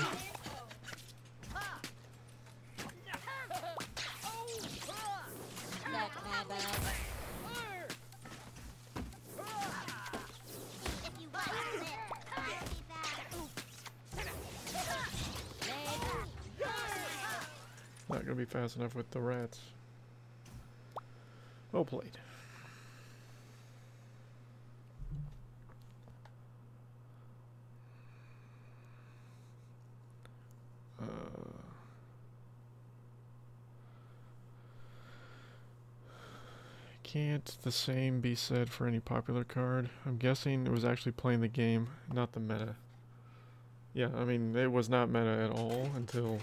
That's my bug. If you want to live, I'll be back. Not gonna be fast enough with the rats. Well played. Can't the same be said for any popular card? I'm guessing it was actually playing the game, not the meta. Yeah, I mean, it was not meta at all until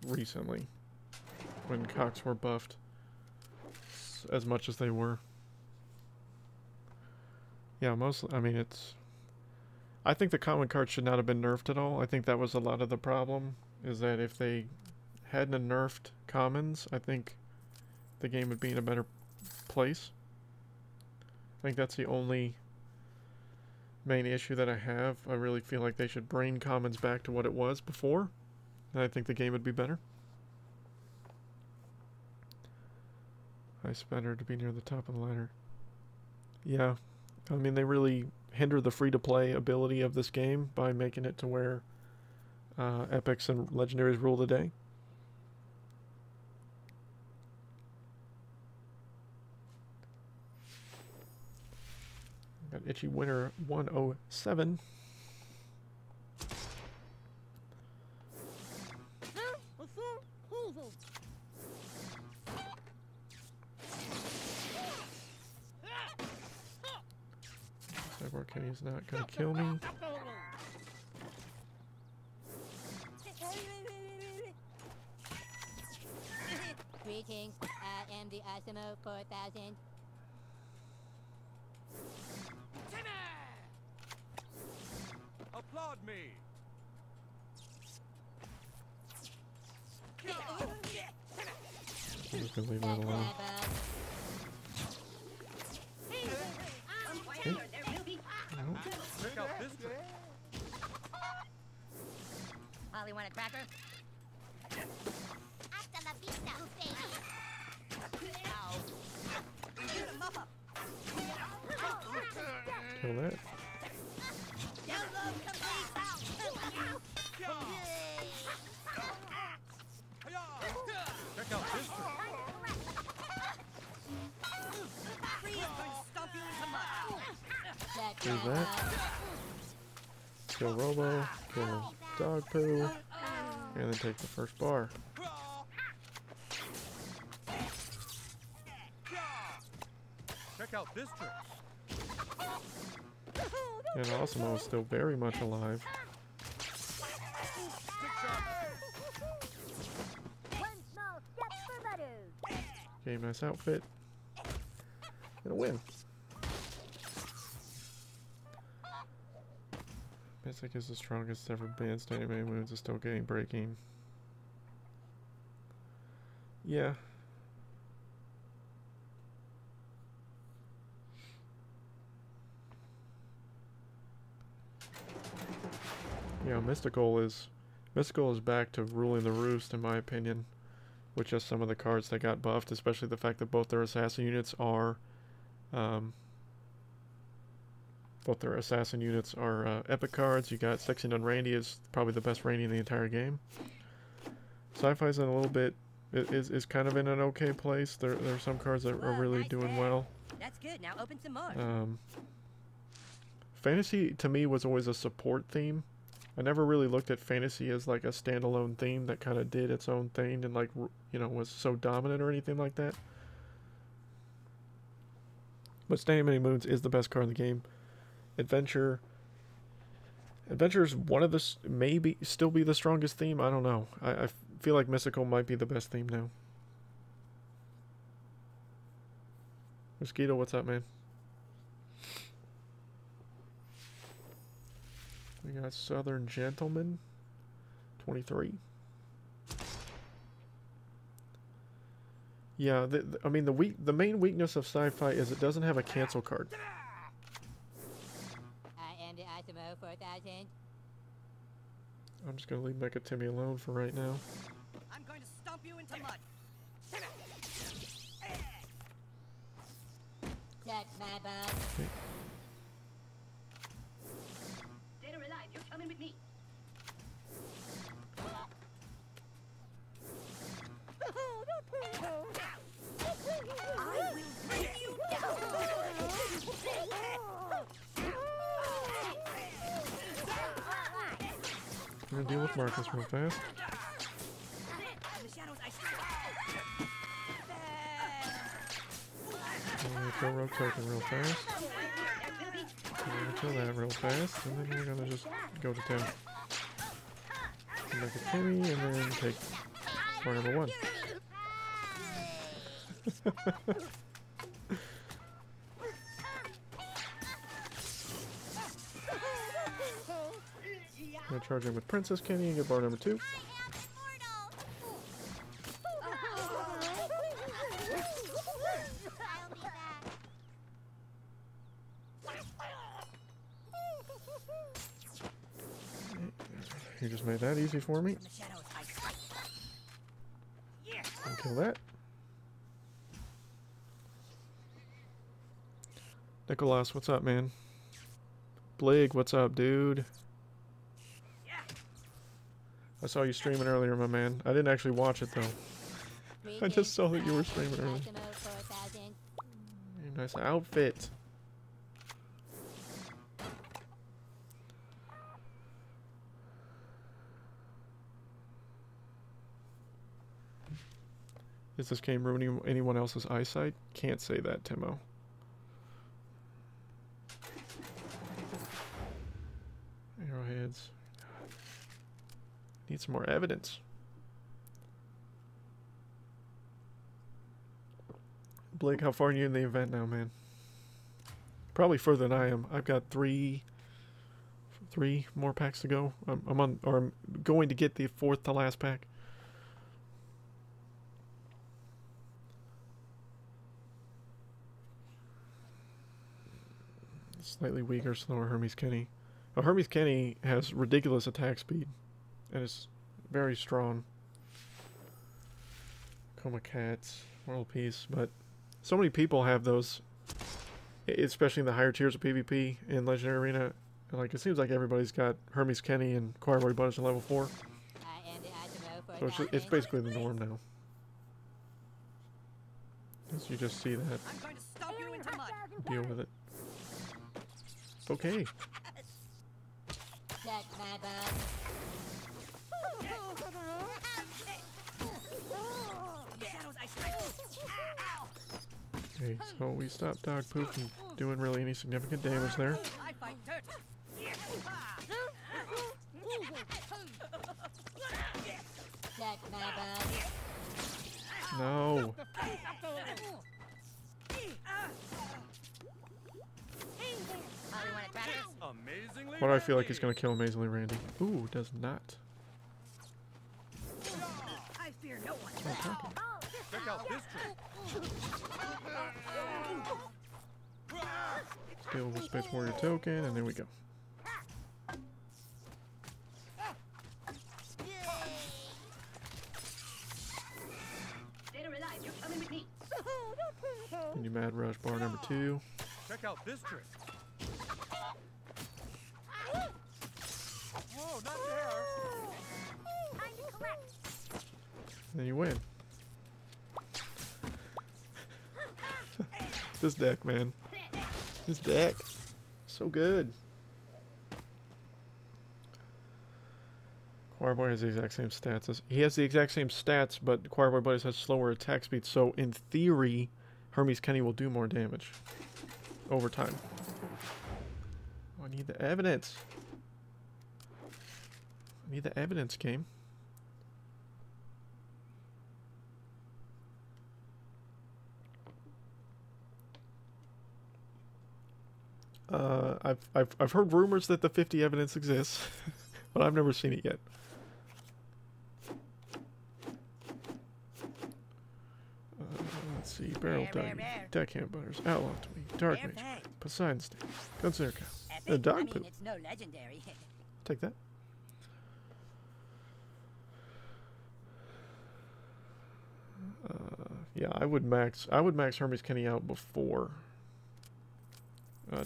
recently, when cocks were buffed as much as they were. Yeah, mostly, I mean, I think the common card should not have been nerfed at all. I think that was a lot of the problem, is that if they hadn't nerfed commons, I think the game would be in a better place. I think that's the only main issue that I have. I really feel like they should bring commons back to what it was before, and I think the game would be better. I better to be near the top of the ladder. Yeah, I mean, they really hinder the free-to-play ability of this game by making it to where epics and legendaries rule the day. Got Itchy Winner 107. Cyborg Kenny's not gonna kill me. Greetings, I am the Osmo 4000. Applaud me. I'm just gonna leave that alone. Okay. No. Check out this trick. Holly, want a cracker? Hasta la vista, baby. Kill that. Check out this trick. Do that. Kill Robo. Kill Dog Poo. And then take the first bar. Check out this trick. And Osmo is still very much alive. Okay, nice outfit. Gonna win. Mystic is the strongest ever banned. Standing main wounds is still getting breaking. Yeah. Yeah, Mystical is back to ruling the roost in my opinion, with just some of the cards that got buffed, especially the fact that both their assassin units are epic cards. You got Sexy Nun Randy is probably the best Randy in the entire game. Sci-Fi's in a little bit is kind of in an okay place. There are some cards that are really doing well. That's good. Now open some more. Fantasy to me was always a support theme. I never really looked at fantasy as like a standalone theme that kind of did its own thing and like, you know, was so dominant or anything like that. But Standing Many Moons is the best card in the game. Adventure is one of the, maybe still be the strongest theme. I don't know. I feel like Mystical might be the best theme now. Mosquito, what's up, man? We got Southern Gentleman, 23. Yeah, I mean the main weakness of Sci-Fi is it doesn't have a cancel card. I am the Osmo 4000. I'm just gonna leave Mecha Timmy alone for right now. I'm going to stomp you into mud. That's my boss. Okay. Dead or alive, you're coming with me. I will We're gonna deal with Marcus real fast. I'm gonna kill Rogue Token real fast. We're gonna kill that real fast, and then we're gonna just go to 10. Come back at Timmy, and then take bar number 1. I'm gonna charge in with Princess Kenny and get bar number 2. You just made that easy for me. And kill that. Nicholas, what's up, man? Blig, what's up, dude? I saw you streaming earlier, my man. I didn't actually watch it, though. I just saw that you were streaming earlier. Nice outfit. Is this game ruining anyone else's eyesight? Can't say that, Timo. Arrowheads. Need some more evidence. Blake, how far are you in the event now, man? Probably further than I am. I've got three more packs to go. I'm going to get the 4th to last pack. Slightly weaker, slower Hermes Kenny. Well, Hermes Kenny has ridiculous attack speed and is very strong. Coma Cats, World Peace, but so many people have those, especially in the higher tiers of PvP in Legendary Arena. Like, it seems like everybody's got Hermes Kenny and Choir Boy Butters at level 4. So it's basically the norm now. As you just see that. I'm going to stomp you into mud. Deal with it. Okay. Okay, so we stopped Dog Poop from doing really any significant damage there. I fight dirt. No. Amazingly. What do I feel like he's gonna kill Amazingly Randy? Ooh, does not. I fear no one. Check out this trick. Deal with Space Warrior token, and there we go. And you Mad Rush bar number 2. Check out this trick. Whoa, not there. And then you win. This deck, man. This deck. So good. Choir Boy has the exact same stats as... He has the exact same stats, but Choir Boy Buddies has slower attack speed, so in theory, Hermes Kenny will do more damage over time. Oh, I need the evidence. I need the evidence, game. I've heard rumors that the 50 evidence exists, but I've never seen it yet. Let's see, Barrel Duggy, Deckhand Butters, Outlaw Tweed, Dark Mage, Poseidon State, Gunslinger Cow, Dog Poop. It's no legendary. Take that. Yeah, I would max Hermes Kenny out before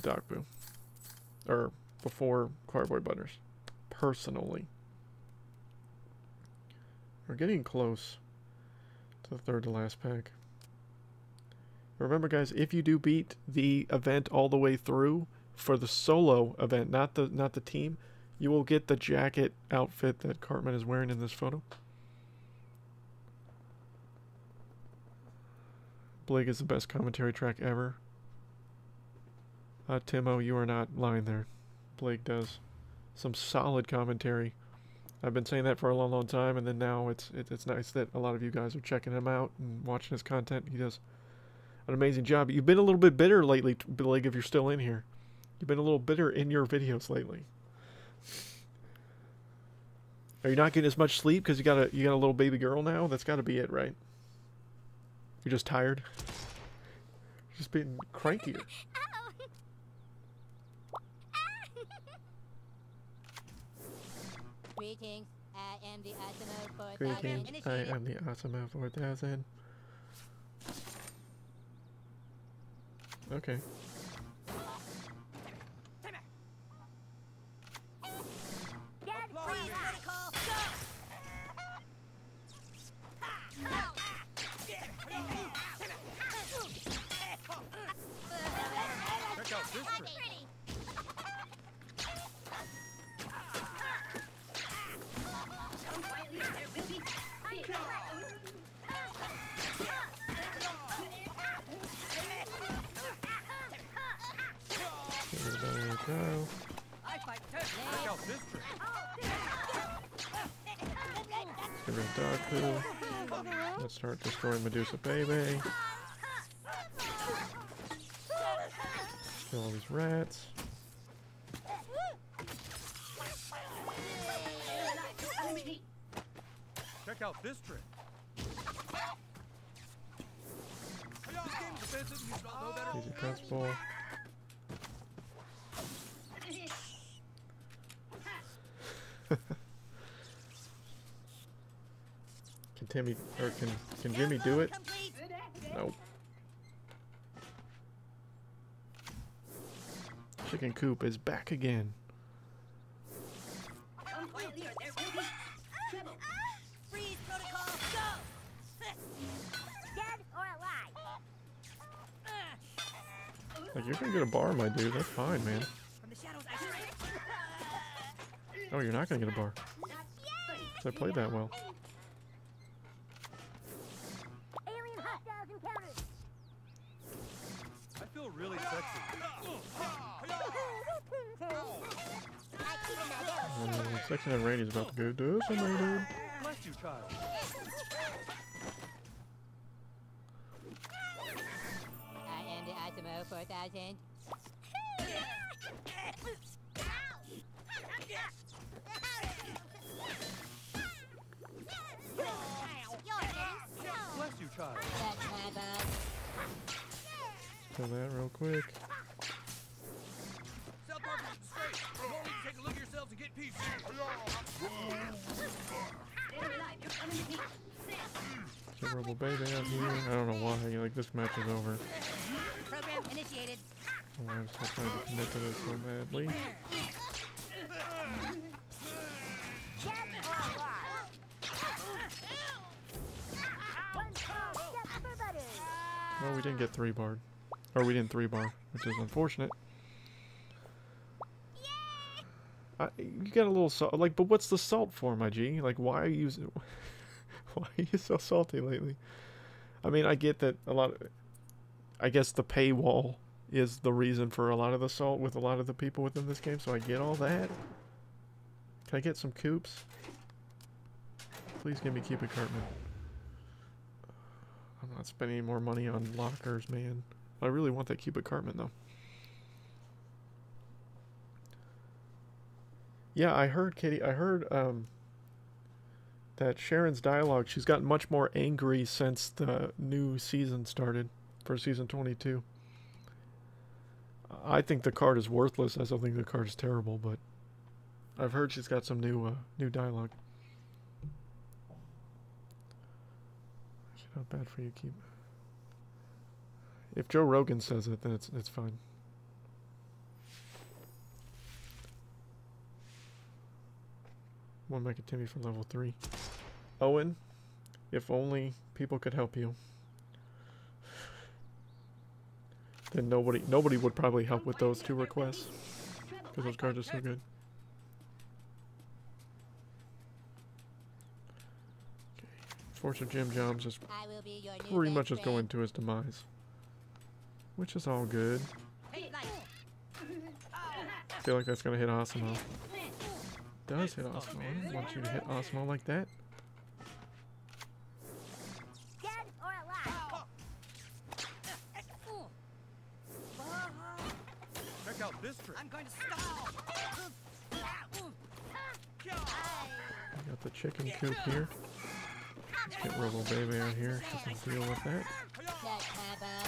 Dog Poo. Or before Choir Boy Butters. Personally. We're getting close to the 3rd to last pack. Remember, guys, if you do beat the event all the way through for the solo event, not the team, You will get the jacket outfit that Cartman is wearing in this photo. Blake is the best commentary track ever. Timo, you are not lying there. Blake does some solid commentary. I've been saying that for a long, long time, and then now it's nice that a lot of you guys are checking him out and watching his content. He does an amazing job. You've been a little bit bitter lately, Blake, if you're still in here. You've been a little bitter in your videos lately. Are you not getting as much sleep because you got a little baby girl now? That's got to be it, right? You're just tired. You're just being crankier. Greetings, I am the Asimo 4000. Greetings, I am the Asimo 4000. Okay. Check out this trick. There we go. Check out this trick. Get rid of dog poo. Let's start destroying Medusa Baby. Kill all these rats. Check out this trick. Easy principle. Can Timmy or can Jimmy do it? Nope. Chicken Coop is back again. Freeze protocol, go! Dead or alive? Like, you're gonna get a bar, my dude. That's fine, man. From the shadows, I strike. Oh, you're not gonna get a bar. I played that well. Alien hostiles encountered. I feel really sexy. Section and Rainey's about to go do something, dude. Bless you, child. I am the Asimo 4000. Bless you, child. That's my bug. Kill that real quick. South Park is straight. You all need to take a look at yourselves and get peace. Get Rebel Baby out here. I don't know why. Like, this match is over. Program initiated. Why I'm still trying to commit to this so badly. Dead or alive? One small step for butter. Well, we didn't get 3-barred. Or we didn't 3-bar, which is unfortunate. You got a little salt. Like, but what's the salt for, my G? Like, why are you... Why are you so salty lately? I mean, I get that a lot of... I guess the paywall is the reason for a lot of the salt with a lot of the people within this game, so I get all that. Can I get some coops? Please give me Cupid Cartman. I'm not spending any more money on lockers, man. I really want that Cupid Cartman, though. Yeah, I heard, Katie, I heard that Sharon's dialogue, she's gotten much more angry since the new season started for season 22. I think the card is worthless. I still think the card is terrible, but I've heard she's got some new dialogue. Actually, not bad for you, keep. If Joe Rogan says it, then it's fine. One Mega Timmy for level 3. Owen, if only people could help you. Then nobody would probably help with those 2 requests. Because those cards are so good. Fortune Jim Joms just I will be your new pretty best much just friend. going to his demise. Which is all good. I feel like that's gonna hit Osmo. Does hit Osmo. I didn't want you to hit Osmo like that. Dead or alive? Check out this trick. I'm going to stall. Got the chicken coop here. Let's get Robo Baby out here. She can deal with that. That's my bad.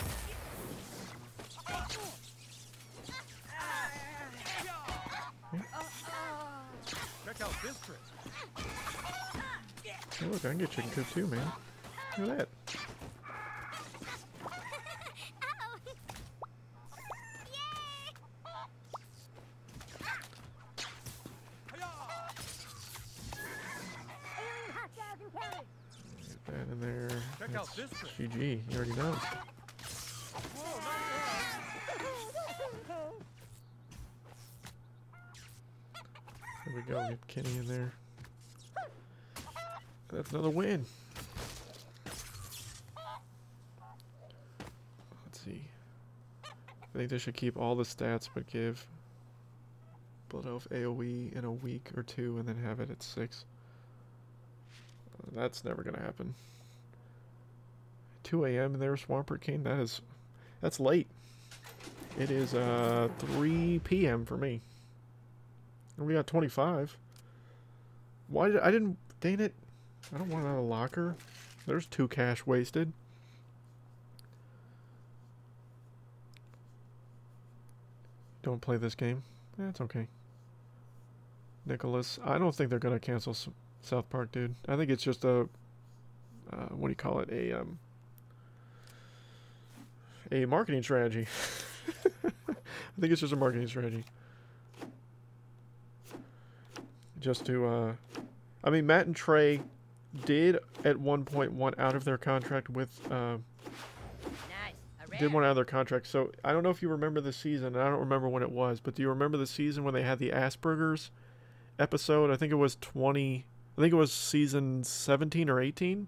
Check out this trick. Hey, look, I can get chicken coop too, man. Look at that. Get that in there. Check out That's this trick. GG. You already know. There we go. Get Kenny in there. That's another win. Let's see. I think they should keep all the stats but give Blood Elf AoE in a week or two and then have it at 6. That's never gonna happen. 2 a.m. there, Swampert King. That's late. It is 3 p.m. for me. And we got 25. Why did I didn't? Dang it! I don't want another locker. There's 2 cash wasted. Don't play this game. That's okay. Nicholas, I don't think they're gonna cancel South Park, dude. I think it's just a what do you call it? A marketing strategy. I think it's just a marketing strategy. Just to, I mean, Matt and Trey did at one point want out of their contract with, did want out of their contract. So I don't know if you remember the season. I don't remember when it was, but do you remember the season when they had the Asperger's episode? I think it was season 17 or 18.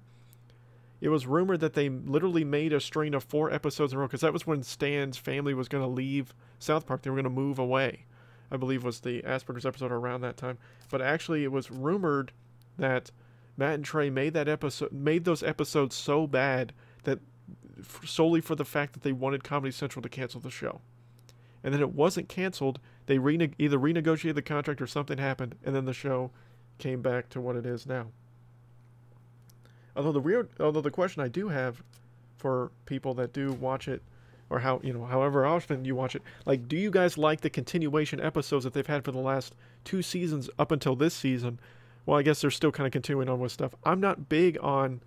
It was rumored that they literally made a string of 4 episodes in a row because that was when Stan's family was going to leave South Park. They were going to move away. I believe was the Asperger's episode around that time. But actually, it was rumored that Matt and Trey made those episodes so bad that solely for the fact that they wanted Comedy Central to cancel the show. And then it wasn't canceled. They either renegotiated the contract or something happened, and then the show came back to what it is now. Although the question I do have for people that do watch it, or however often you watch it, like, do you guys like the continuation episodes that they've had for the last 2 seasons up until this season? Well, I guess they're still kind of continuing on with stuff. I'm not big on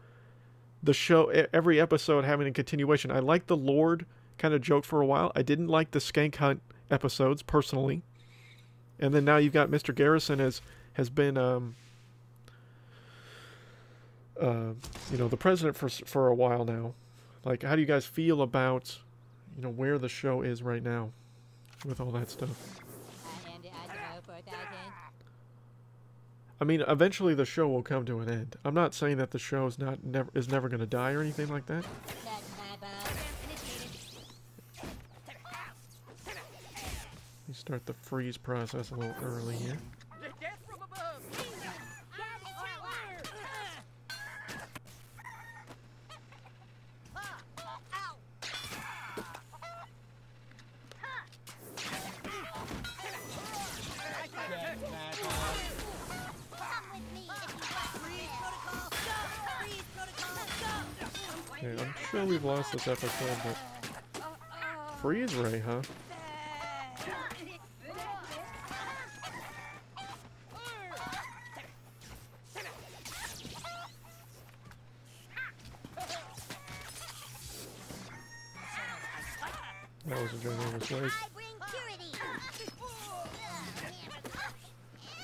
the show, every episode having a continuation. I like the Lord kind of joke for a while. I didn't like the Skank Hunt episodes, personally. And then now you've got Mr. Garrison has been, the president for a while now. Like, how do you guys feel about, where the show is right now with all that stuff? I am the Asimo 4000. I mean, eventually the show will come to an end. I'm not saying that the show is never going to die or anything like that. That's my bad. You start the freeze process a little early here. Okay, I'm sure we've lost this episode, but freeze ray, huh? That was a ginormous waste. I bring purity.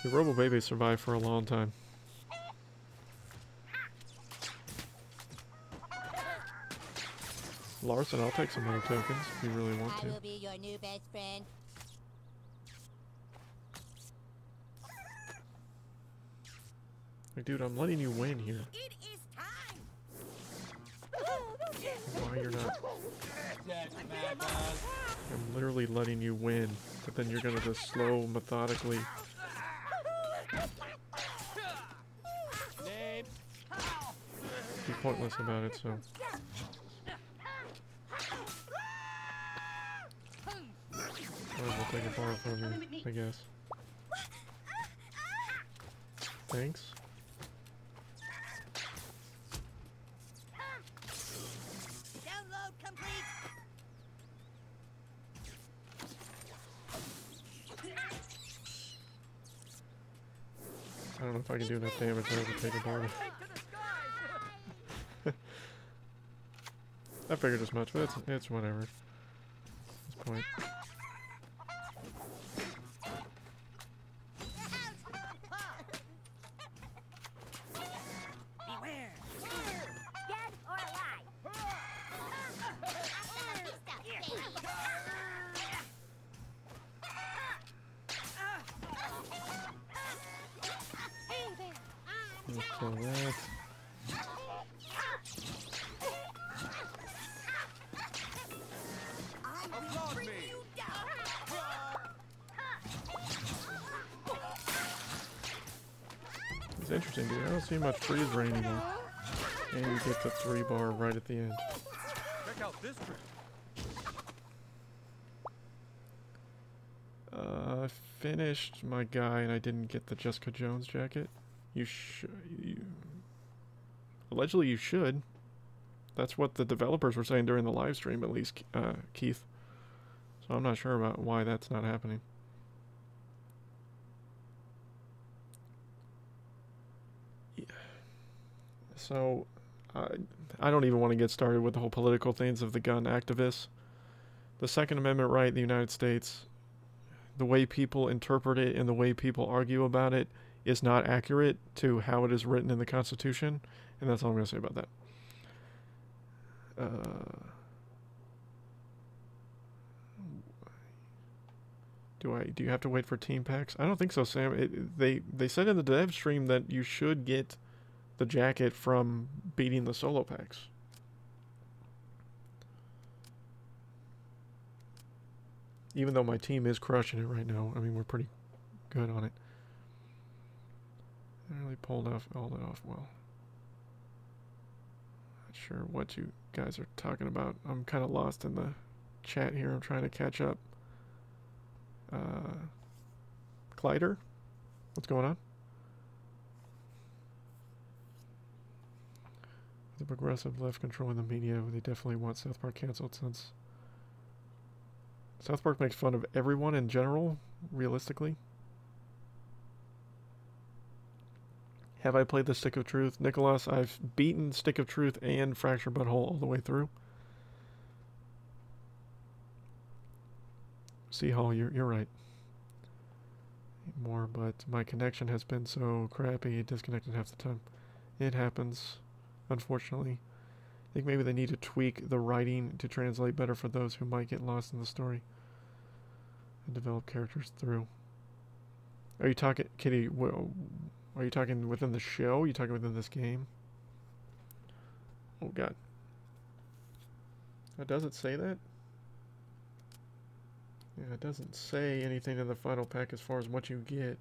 The Robo Baby survived for a long time. Larson, I'll take some more tokens if you really want I to. will be your new best friend. Like, dude, I'm letting you win here. It is time. I'm literally letting you win, but then you're gonna just slow, methodically. Be pointless about it, so. Might as well take a bar from you, I guess. Thanks. Download complete. I don't know if I can do enough damage there to take a bar. I figured as much, but it's whatever. At this point. Beware. Dead or alive. Let's kill that. Applaud me. It's interesting, dude. I don't see much freeze ray anymore. And you get the 3-bar right at the end. Check out this trick. I finished my guy and I didn't get the Jessica Jones jacket. You should. Allegedly, you should. That's what the developers were saying during the live stream, at least, Keith. So I'm not sure about why that's not happening. Yeah. So, I don't even want to get started with the whole political things of the gun activists. The Second Amendment right in the United States, the way people interpret it and the way people argue about it is not accurate to how it is written in the Constitution, and that's all I'm going to say about that. Do you have to wait for team packs? I don't think so, Sam. They said in the dev stream that you should get the jacket from beating the solo packs. Even though my team is crushing it right now. I mean, we're pretty good on it. I really pulled off all that off well. Not sure what you guys are talking about. I'm kind of lost in the chat here. I'm trying to catch up. Clyder? What's going on? The progressive left controlling the media. They definitely want South Park canceled since South Park makes fun of everyone in general, realistically. Have I played the Stick of Truth? Nicholas, I've beaten Stick of Truth and Fracture Butthole all the way through. Hall, you're right. More, but my connection has been so crappy, it disconnected half the time. It happens, unfortunately. I think maybe they need to tweak the writing to translate better for those who might get lost in the story and develop characters through. Are you talking, Kitty? Are you talking within the show? Are you talking within this game? Oh God. Does it say that? Yeah, it doesn't say anything in the final pack as far as what you get.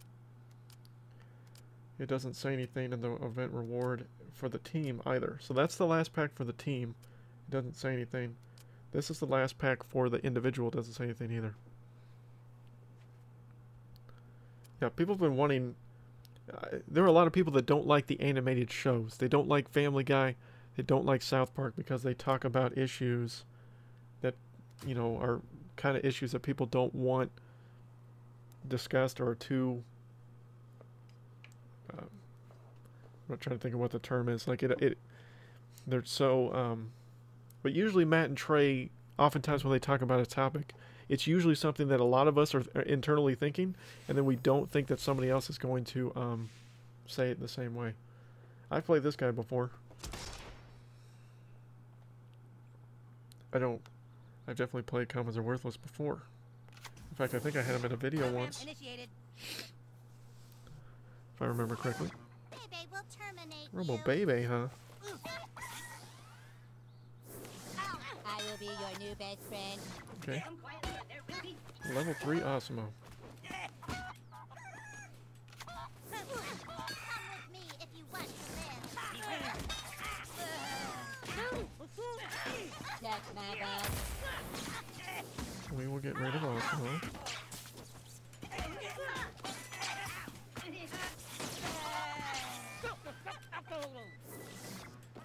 It doesn't say anything in the event reward for the team either. So that's the last pack for the team. It doesn't say anything. This is the last pack for the individual. It doesn't say anything either. Yeah, people have been wanting... there are a lot of people that don't like the animated shows. They don't like Family Guy. They don't like South Park because they talk about issues that, you know, are kind of issues that people don't want discussed or too... I'm not trying to think of what the term is. Like, they're so... but usually Matt and Trey, oftentimes when they talk about a topic, it's usually something that a lot of us are internally thinking, and then we don't think that somebody else is going to say it the same way. I've played this guy before. I've definitely played Commons Are Worthless before. In fact, I think I had him in a video once. Initiated. If I remember correctly. Bebe will terminate Robo you. Bebe, huh? I will be your new best friend. Okay. Come quietly or there will be... Level 3 Osmo. Come with me if you want to live. That's my bad. We will get rid of Osmo.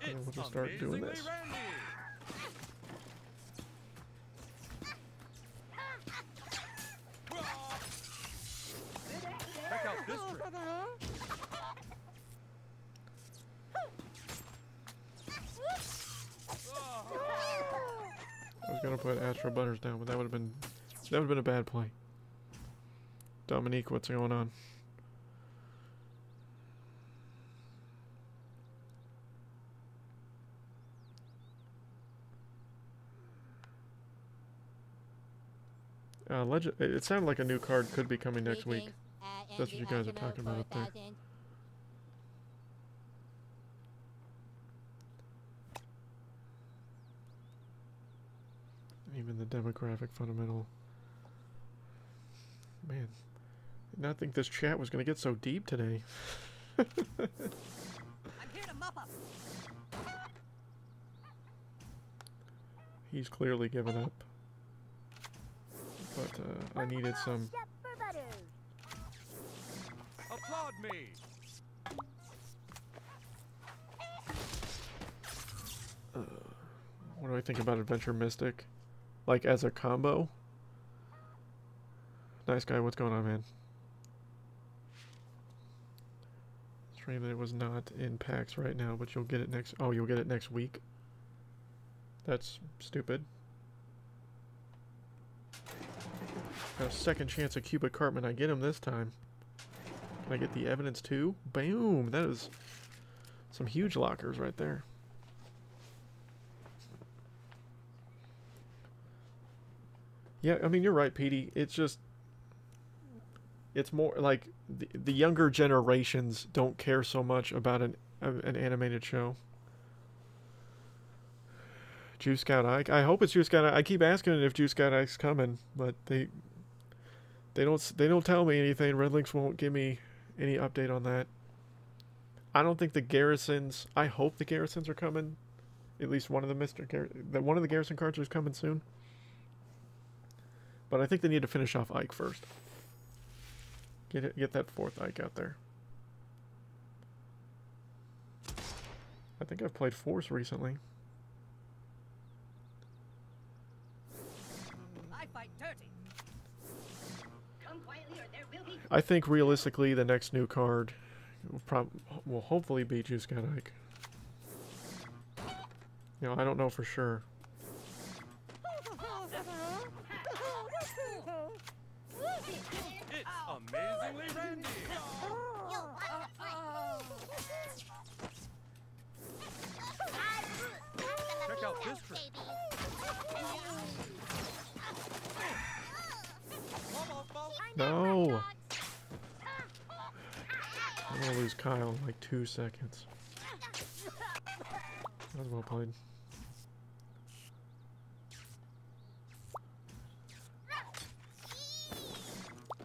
And we'll just start doing this. Randy. Check out this trick. I was gonna put Astro Butters down, but that would have been a bad play. Dominique, what's going on? It sounded like a new card could be coming next week. That's what you guys are talking about up there. Even the demographic fundamental. Man, did not think this chat was going to get so deep today. I'm here to mop up. He's clearly given up. But I needed some. Applaud me. What do I think about Adventure Mystic? Like as a combo? Nice guy, what's going on, man? Strange that it was not in packs right now, but you'll get it next. Oh, you'll get it next week. That's stupid. Got a second chance at Cubic Cartman. I get him this time. Can I get the evidence too? Boom! That is some huge lockers right there. Yeah, I mean, you're right, Petey. It's just... It's more like the younger generations don't care so much about an animated show. Juice Scout Ike. I hope it's Juice Scout Ike. I keep asking if Juice Scout Ike's coming, but they don't tell me anything. Redlinks won't give me any update on that. I don't think the Garrisons. I hope the Garrisons are coming. At least one of one of the Garrison cards is coming soon. But I think they need to finish off Ike first. Get that fourth Ike out there. I think I've played Force recently. I fight dirty. Come quietly or there will be... I think realistically the next new card will hopefully be Juice Scout Ike. You know, I don't know for sure. It's amazingly Randy. You'll want to fight. Check out this trick. Baby. No! I'm gonna lose Kyle in like 2 seconds. That was well played.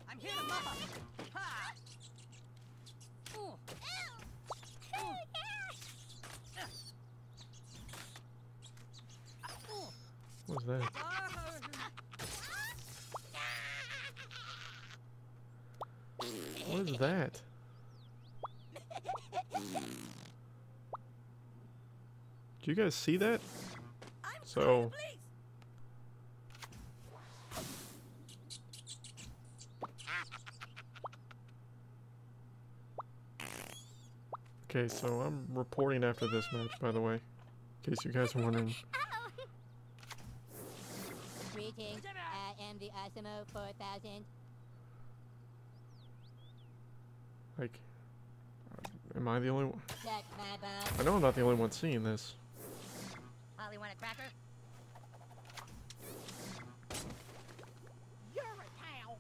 I'm here to mop up. Ha! Ooh. What was that? What is that? Do you guys see that? So okay, so I'm reporting after this match, by the way, in case you guys are wondering. Greetings, I am the Osmo 4000. Like, am I the only one? That's my bad. I know I'm not the only one seeing this. Holly, want a cracker? You're a cow.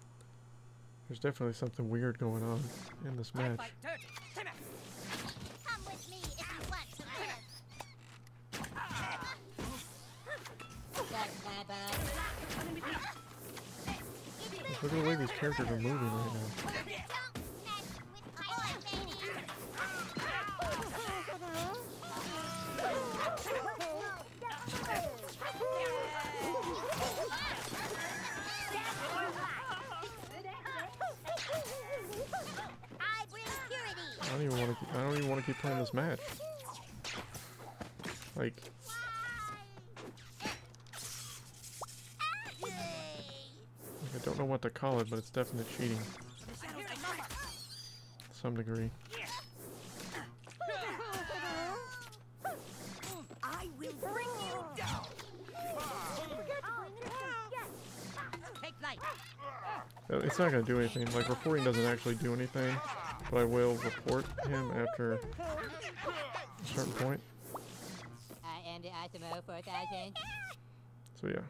There's definitely something weird going on in this I match. fight dirty. Come here. Come with me if you want to live. Look at the way these characters are moving right now. Don't mess with my lady. I bring purity. I don't even want to keep playing this match. Like, I don't know what to call it, but it's definitely cheating. To some degree. I will bring you down. Take flight. It's not going to do anything. Like, reporting doesn't actually do anything, but I will report him after a certain point. I am the ISMO 4000. So, yeah.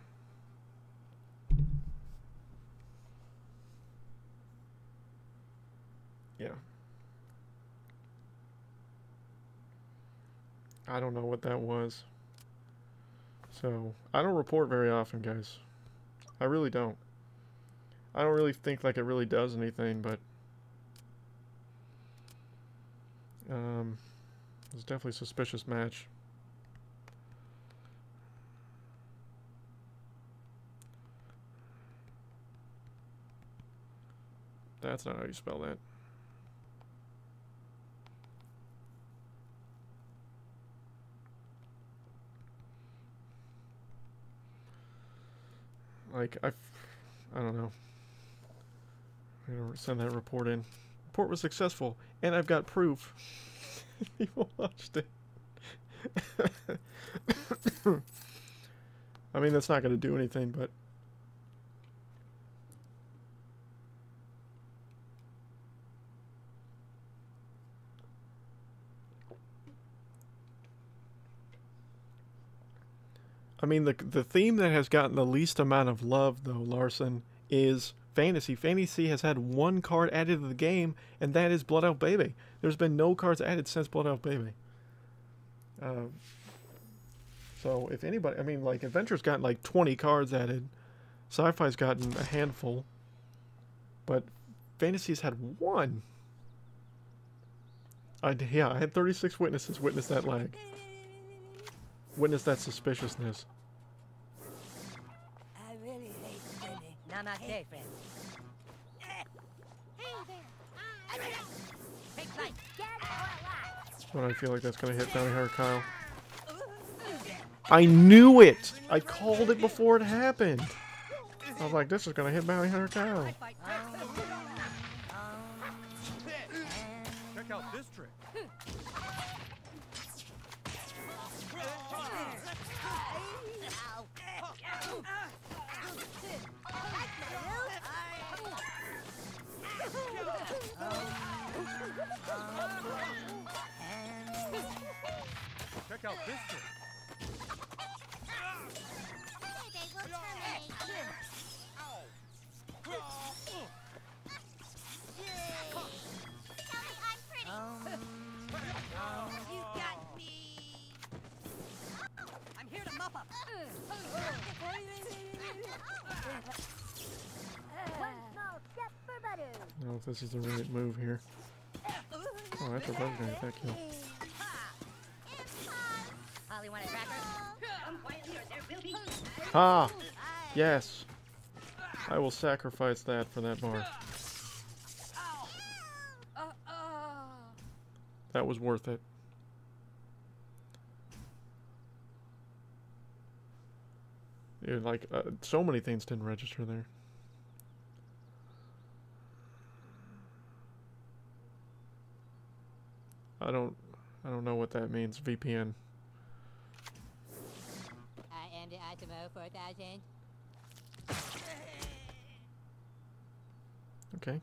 Yeah. I don't know what that was. So, I don't report very often, guys. I really don't. I don't really think like it really does anything, but it was definitely a suspicious match. That's not how you spell that. Like, I don't know. I'm gonna send that report in. Report was successful, and I've got proof. People watched it. I mean, that's not gonna do anything, but I mean, the theme that has gotten the least amount of love, though, Larson, is fantasy. Fantasy has had one card added to the game, and that is Blood Elf Baby. There's been no cards added since Blood Elf Baby. So, if anybody... I mean, like, Adventure's gotten, like, 20 cards added. Sci-Fi's gotten a handful. But Fantasy's had one. Yeah, I had 36 witnesses witness that lag. Witness that suspiciousness. I really hate Jenny. Namaste, friend. Hey there. Take flight. But I feel like that's going to hit Bounty Hunter Kyle. I knew it! I called it before it happened. I was like, this is going to hit Bounty Hunter Kyle. Check out this trick. Check out this trick. They will terminate you. Tell me I'm pretty. You got me. I'm here to mop up. One small step for butter. I don't know if this is the right move here. Oh, that's a bug guy. That kill. Holly, want a cracker? Come quietly or there will be... Ah! Yes! I will sacrifice that for that bar. That was worth it. Dude, like, so many things didn't register there. I don't know what that means. VPN. I am the ISMO 4000. Okay.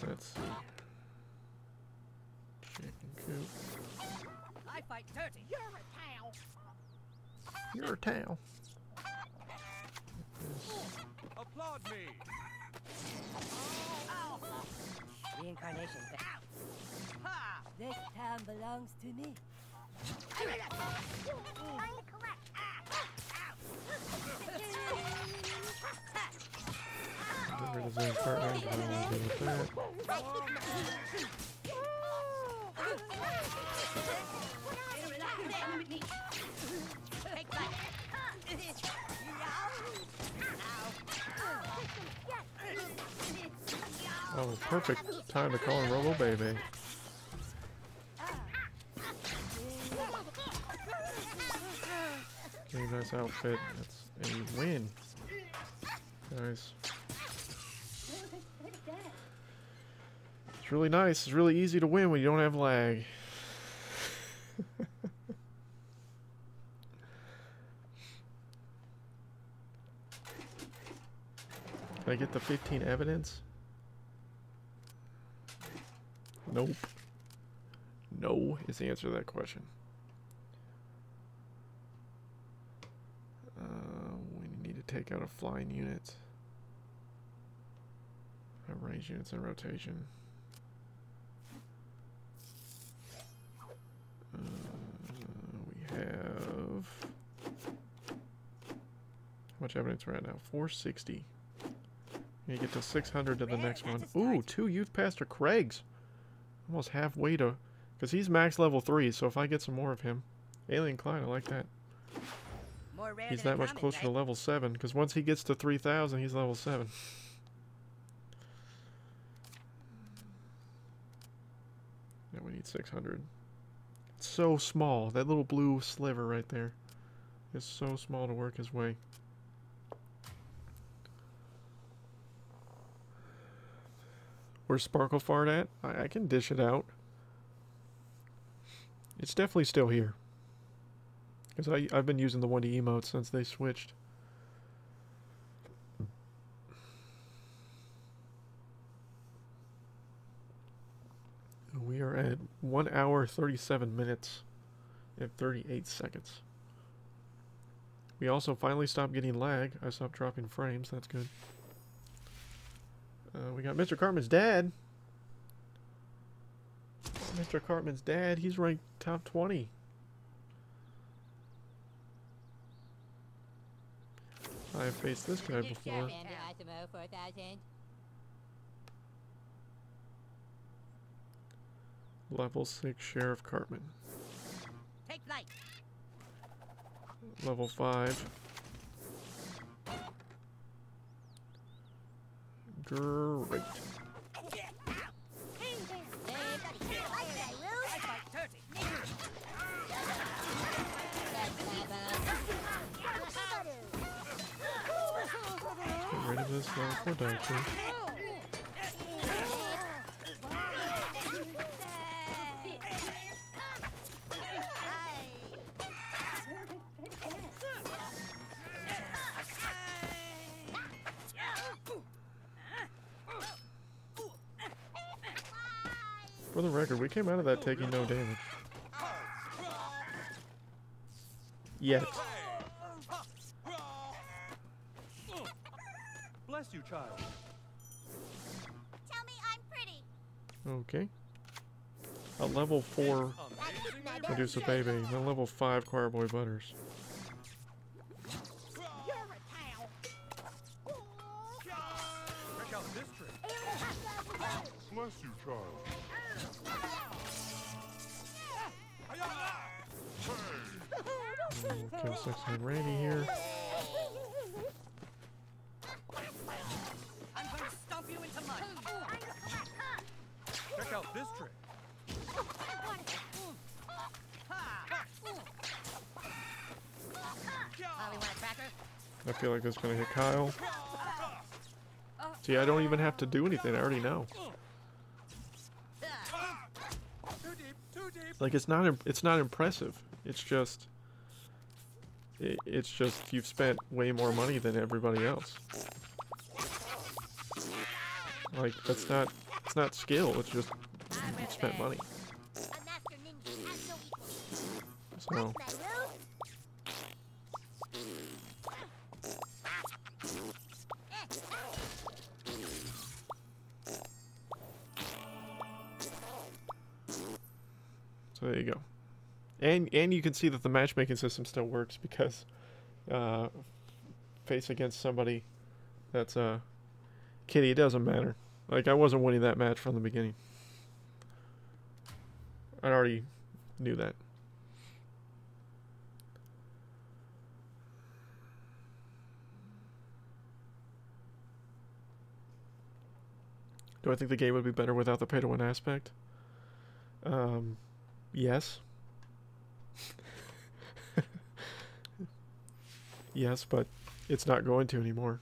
Let's see. Chicken coop. I fight dirty. You're a towel. You're a towel. Applaud me. Reincarnation. Ha! This town belongs to me. Get rid of Zane's partner. I don't want to deal with that. Oh, perfect time to call him Robo Baby. Okay, nice outfit. That's a win. Nice. It's really nice. It's really easy to win when you don't have lag. Can I get the 15 evidence? Nope. No is the answer to that question. We need to take out a flying unit. Range units in rotation. We have... How much evidence we're at now? 460. You get to 600 to the next one. Ooh, 2 Youth Pastor Craigs. Almost halfway to... Because he's max level 3, so if I get some more of him... Alien Klein, I like that. He's that much closer to level 7, because once he gets to 3,000, he's level 7. Yeah, we need 600. It's so small. That little blue sliver right there is so small to work his way. Where's Sparkle Fart at? I can dish it out. It's definitely still here. Because I've been using the 1D emotes since they switched. We are at 1 hour 37 minutes and 38 seconds. We also finally stopped getting lag. I stopped dropping frames. That's good. We got Mr. Cartman's dad. Mr. Cartman's dad. He's ranked top 20. I've faced this guy before. Level 6 Sheriff Cartman. Take flight. Level 5. Great. Get rid of this level 4 doctor. For the record, we came out of that taking no damage. Yet. Bless you, child. Tell me I'm pretty. Okay. A level 4 Medusa Baby, and a level 5 Choir Boy Butters. Check out this trick. Bless you, child. We'll kill 600 Randy here. I'm going to stomp you into mud. Check out this trick. We want a cracker? I feel like that's gonna hit Kyle. See, I don't even have to do anything. I already know. Too deep, too deep. Like it's not impressive. It's just you've spent way more money than everybody else. Like it's not skill. It's just you spent money. A master ninja has no equal. So there you go. And you can see that the matchmaking system still works because face against somebody that's kitty, it doesn't matter. Like, I wasn't winning that match from the beginning. I already knew that. Do I think the game would be better without the pay-to-win aspect? Yes. Yes, but it's not going to anymore.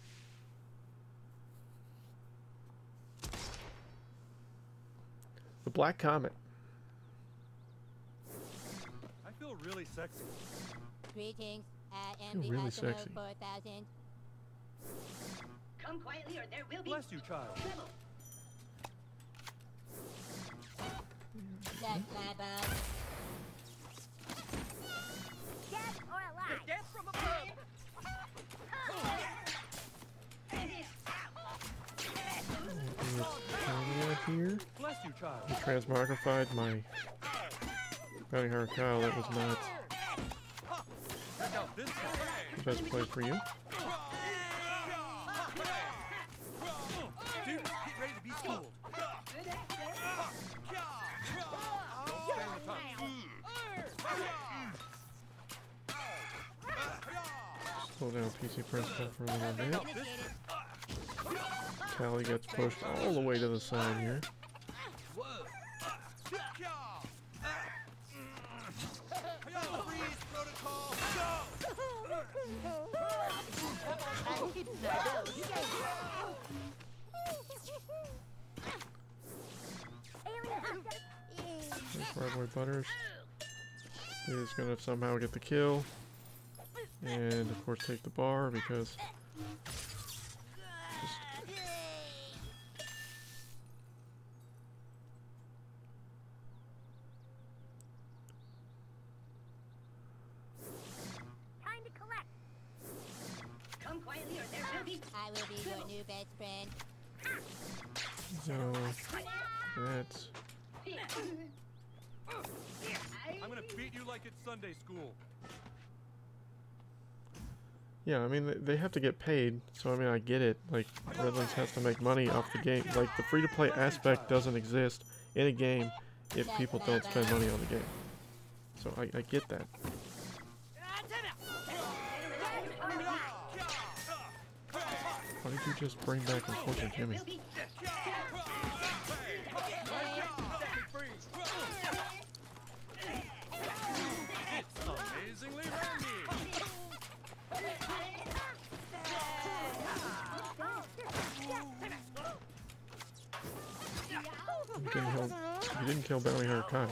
The Black Comet. I feel really sexy. Greetings, I am You're the really Asimo sexy. 4000. Come quietly or there will be Bless you, child. trouble. That's my bug. Dead or alive? Death from above. Here. Bless you, child. I transmogrified my bounty hunter Kyle. That was not Check out this one. the best play for you. Dude, get ready to be schooled. Don't stand the time. Slow down PC principal for a little bit. Initiated. Callie gets pushed all the way to the side here. There's Boy Butters. He's gonna somehow get the kill. And of course take the bar because Time to collect. Come quietly or there will be I will be your new best friend. so that's I'm gonna beat you like it's Sunday school. yeah, I mean they have to get paid, so I mean I get it. Like Red Wings has to make money off the game. Like the free to play aspect doesn't exist in a game if people don't spend money on the game. So I get that. Why did you just bring back Unfortunate Jimmy? will be It's amazingly rangy. You didn't kill Bounty Hunter Kyle.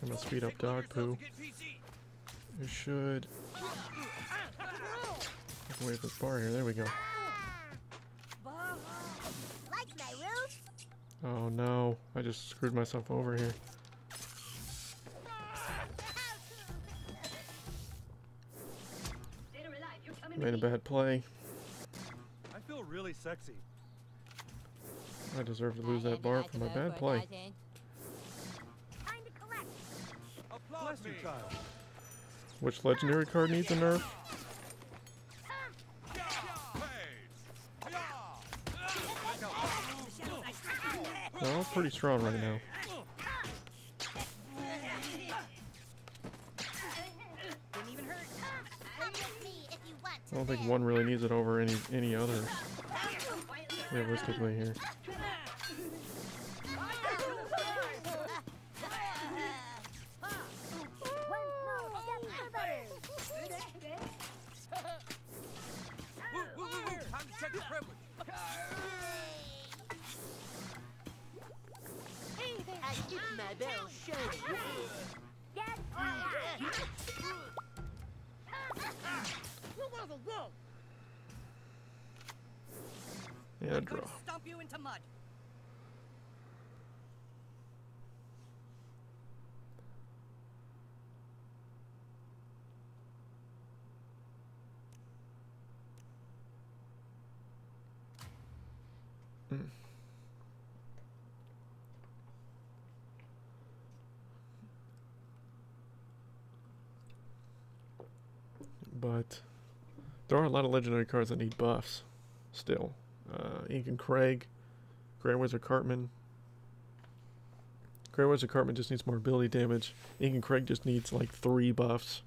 I'm gonna speed up dog poo. You should take away this bar here. There we go. Like my roof? Oh no, I just screwed myself over here. dead or alive. You're coming Made a with me. bad play. I feel really sexy. I deserve to I lose am that the bar for my Asimo bad play. 4000. Time to collect. Bless you, child. Which legendary card needs a nerf? No, pretty strong right now. Didn't even hurt. Come with me if you want I to don't think live. one really needs it over any others, Come quietly or realistically here. One small step for others. Time to check the privilege. I get my bell showing. Dead or alive? Yeah, I'm draw. going to stomp you into mud. but there are a lot of legendary cards that need buffs still. Ink and Craig, Grand Wizard Cartman. Grand Wizard Cartman just needs more ability damage. Ink and Craig just needs like 3 buffs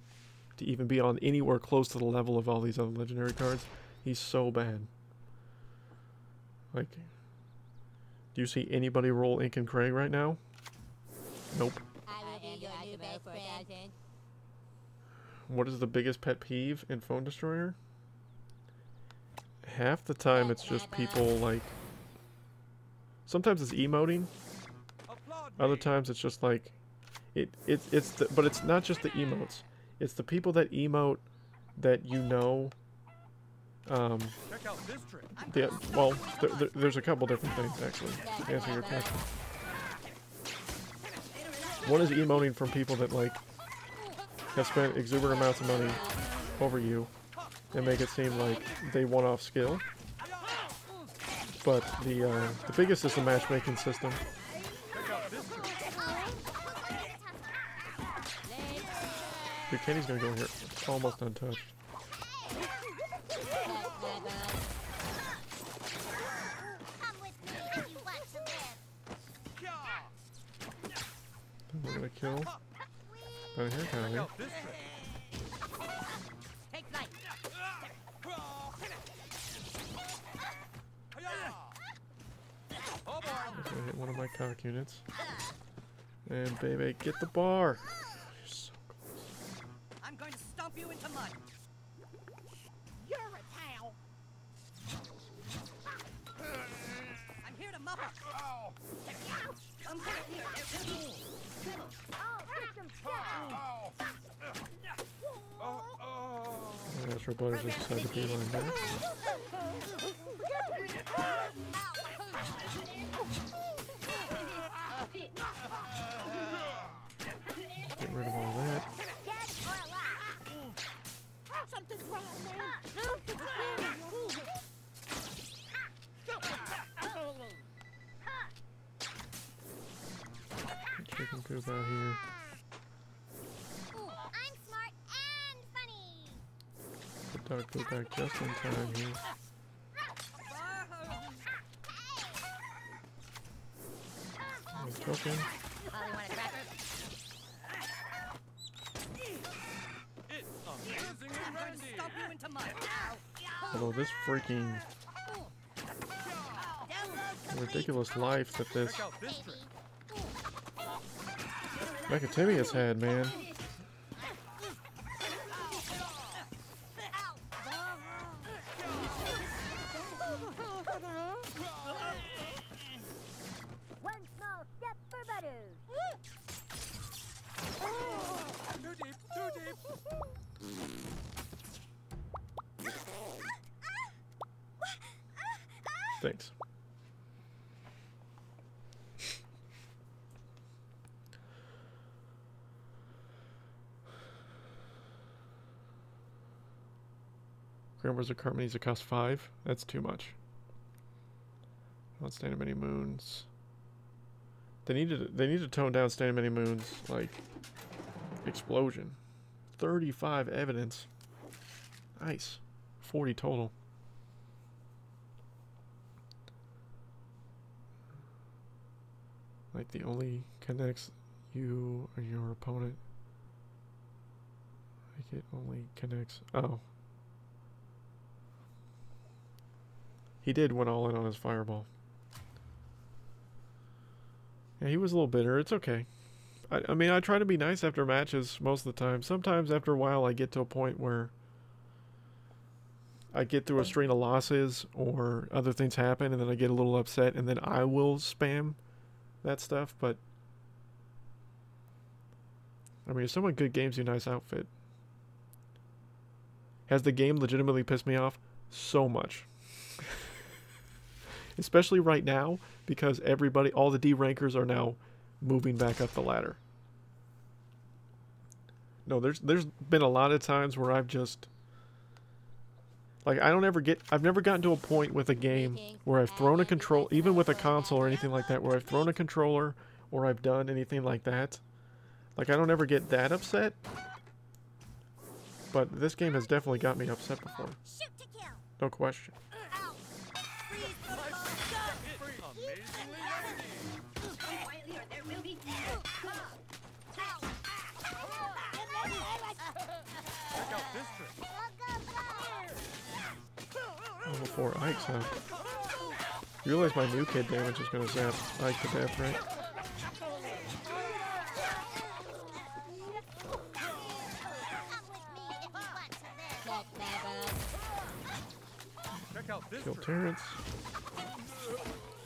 to even be on anywhere close to the level of all these other legendary cards. He's so bad. Like, do you see anybody roll Ink and Craig right now? Nope. I will be your new best friend. What is the biggest pet peeve in Phone Destroyer? Half the time it's just people like... Sometimes it's emoting. Other times it's just like... But it's not just the emotes. It's the people that emote that you know... Check out this trick. well, there's a couple different things actually to answer your question. One is emoting from people that like have spent exuberant amounts of money over you and make it seem like they one-off skill. But the biggest is the matchmaking system. Dude, Kenny's gonna go here. It's almost untouched. Come with me if you want to live. We're gonna kill. Out here, kind of. Take flight. Oh boy. Just gonna hit one of my cock units. And baby, get the bar. You're so close. I'm going to stomp you into mud. You're a towel. I'm here to mop up. Ow. Come back here. Ow. Oh, oh. That's where Butters just decided to be lying there. Get rid of all that. Something's wrong, man. Chicken coop out here. I'm smart and funny. The dog go back just in time here. He's choking. Holly, want a cracker? It's amazing I'm and going to randy. stomp you into mud. Although this freaking ridiculous life that this Check out this trick. Macatemi has had, man. One small step for Butters. Too deep, too deep. Thanks. Grand Wizard Cartman needs to cost 5. That's too much. Not Standing Many Moons. They need to tone down Standing Many Moons like explosion. 35 evidence. Nice. 40 total. Like the only connects you or your opponent. Like it only connects. Oh. He did went all in on his fireball. Yeah, he was a little bitter. It's okay. I mean, I try to be nice after matches most of the time. Sometimes after a while I get to a point where I get through a string of losses or other things happen and then I get a little upset and then I will spam that stuff. But I mean, if someone good games you a nice outfit. Has the game legitimately pissed me off? So much. Especially right now, because everybody, all the D rankers are now moving back up the ladder. No, there's been a lot of times where I've just, like, I've never gotten to a point with a game where I've thrown a control, even with a console or anything like that, where I've thrown a controller or I've done anything like that. Like, I don't ever get that upset. But this game has definitely got me upset before. Shoot to kill. No question. Freeze, football, go! Amazingly ready. Quietly or there will be... Check out this trick. Level 4 Ike, huh? You realize my new kid damage is gonna zap Ike to death, right? Check out this Kill trick. Terrence.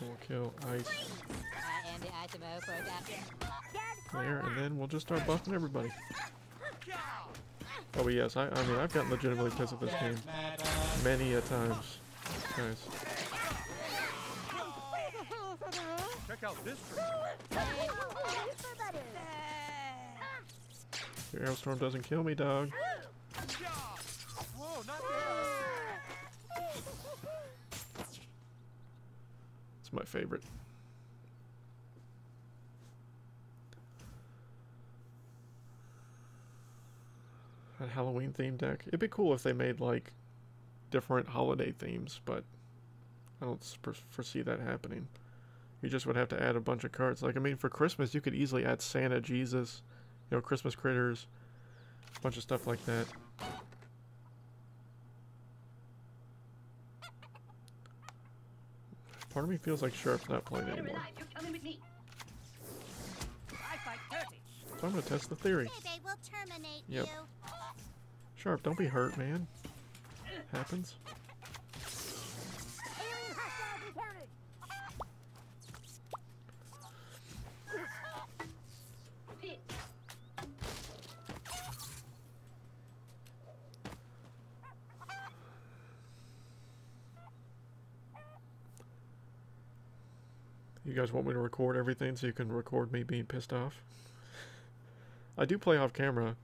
We'll kill Ice I am the Isimo 4000. there, and then we'll just start buffing everybody. Oh, but yes, I mean, I've gotten legitimately pissed at this game many a times, guys. Check out this trick. Your Aerostorm doesn't kill me, dog. Whoa, not there. It's my favorite. A Halloween themed deck. It'd be cool if they made like different holiday themes, but I don't foresee that happening. You just would have to add a bunch of cards. Like, I mean, for Christmas, you could easily add Santa, Jesus, you know, Christmas critters, a bunch of stuff like that. Part of me feels like Sharp's not playing You're anymore. alive, you're coming with me. I fight dirty. So I'm gonna test the theory. They will terminate Yep. you. Sharp, don't be hurt, man. Happens. Alien hostile encountered. Hit. You guys want me to record everything so you can record me being pissed off? I do play off camera.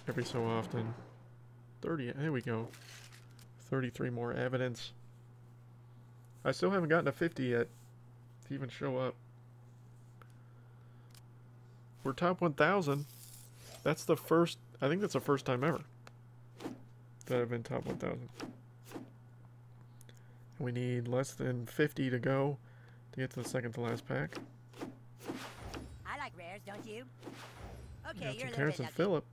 Every so often. 30, there we go. 33 more evidence. I still haven't gotten to 50 yet to even show up. We're top 1,000. That's the first, I think that's the first time ever that I've been top 1,000. We need less than 50 to go to get to the second to last pack. I like rares, don't you? Okay, Got you're a some little Terrence bit and lucky. Phillip.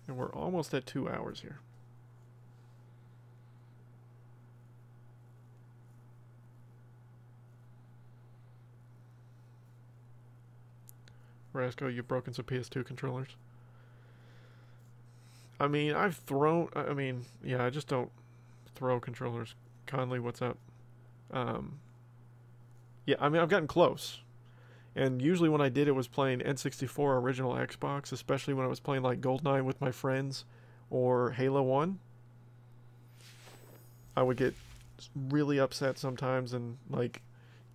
And we're almost at 2 hours here. Rasco, you've broken some PS2 controllers. I mean, I've thrown... I mean, yeah, I just don't throw controllers. Conley, what's up? Yeah, I mean, I've gotten close. And usually when I did it was playing N64 original Xbox, especially when I was playing like GoldenEye with my friends or Halo 1. I would get really upset sometimes and like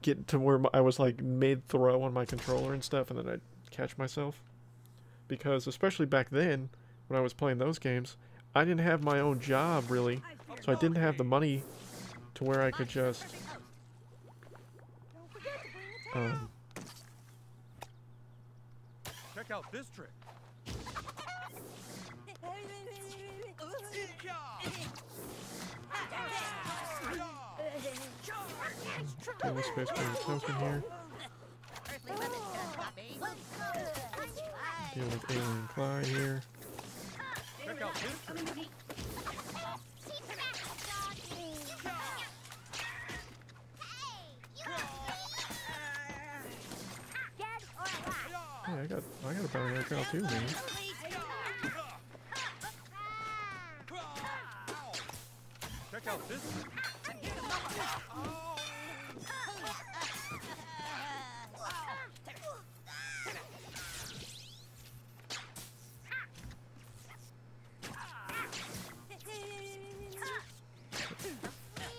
get to where I was like mid-throw on my controller and stuff, and then I'd catch myself. Because especially back then, when I was playing those games, I didn't have my own job really, so I didn't have the money to where I could just Check out this trick. take the space for the token here. Earthly weapons can't stop me. Deal with Alien Clyde here. Check out this Coming trick. with me. Yeah, I got a bounty hunter out too, man. Check out this trick.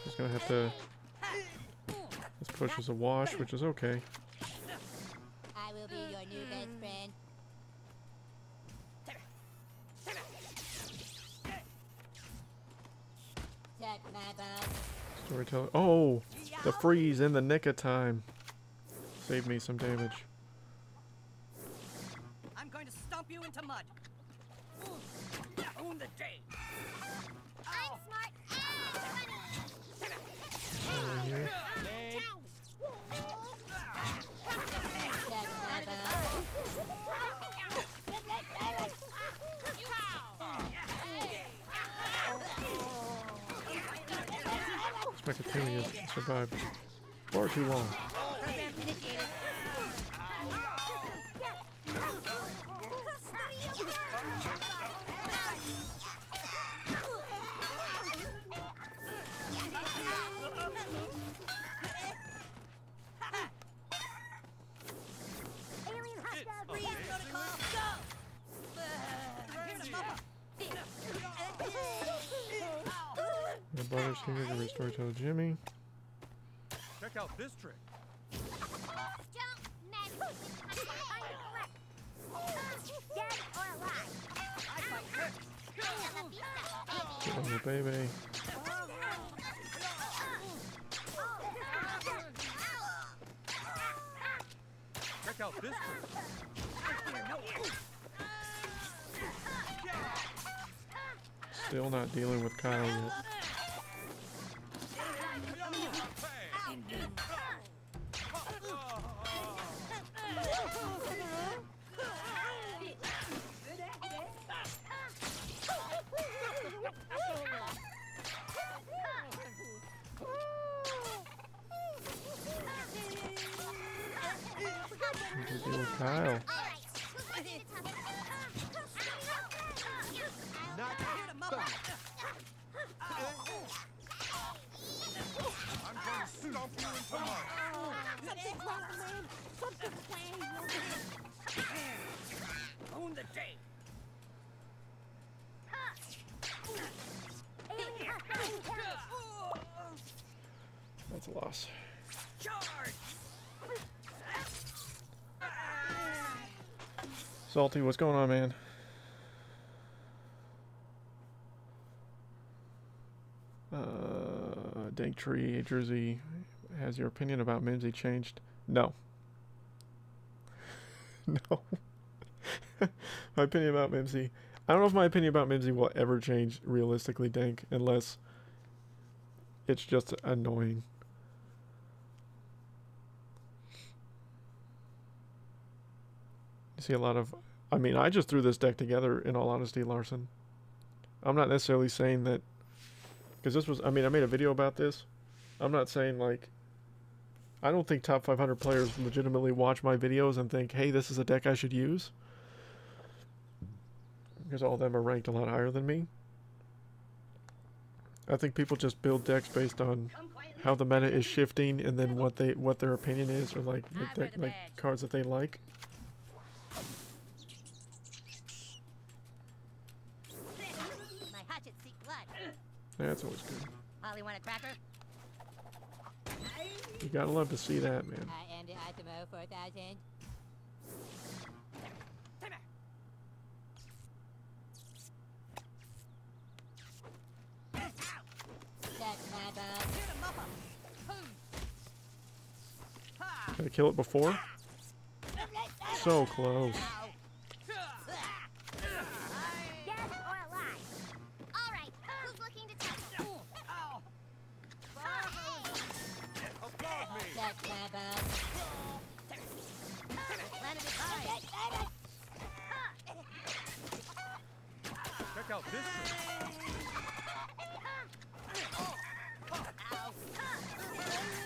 Just gonna have to. This push is a wash, which is okay. I will be your new best friend. Check my box. Storyteller. Oh, the freeze in the nick of time. save me some damage. I'm going to stomp you into mud. Own the day. I'm smart and funny. Over here. This Mechateria survived far too long. Program initiated. Alien hot dog. Freeze protocol, go! Here to mop up. The brothers here to restore to Jimmy. Check out this trick. Don't mess with my correct. Dead or alive. I fight hurt. Get on the baby. Check out this trick. Still not dealing with Kyle yet. Need to deal with Kyle. Not Here to mop up. I'm going to stomp you into mud. Own the day. That's a loss. Charge! Salty, what's going on, man? Danktree, Drewzy, has your opinion about Mimsy changed? No. No. My opinion about Mimsy. I don't know if my opinion about Mimsy will ever change realistically, Dank, unless it's just annoying. You see a lot of... I mean, I just threw this deck together, in all honesty, Larson. I'm not necessarily saying that... Because this was... I mean, I made a video about this. I'm not saying, like... I don't think top 500 players legitimately watch my videos and think, hey, this is a deck I should use. Because all of them are ranked a lot higher than me. I think people just build decks based on how the meta is shifting and then what their opinion is, or like cards that they like. My hatchet seek blood. That's always good. Holly want a cracker? You gotta love to see that, man. I am the Isimo 4000. That's my bug. Here to mop up. Boom. Ha! Gotta kill it before. So close. Ow. Dead or alive. All right, who's looking to test? Ow. Above me. That's my bug. Planet is high. Check out this trick.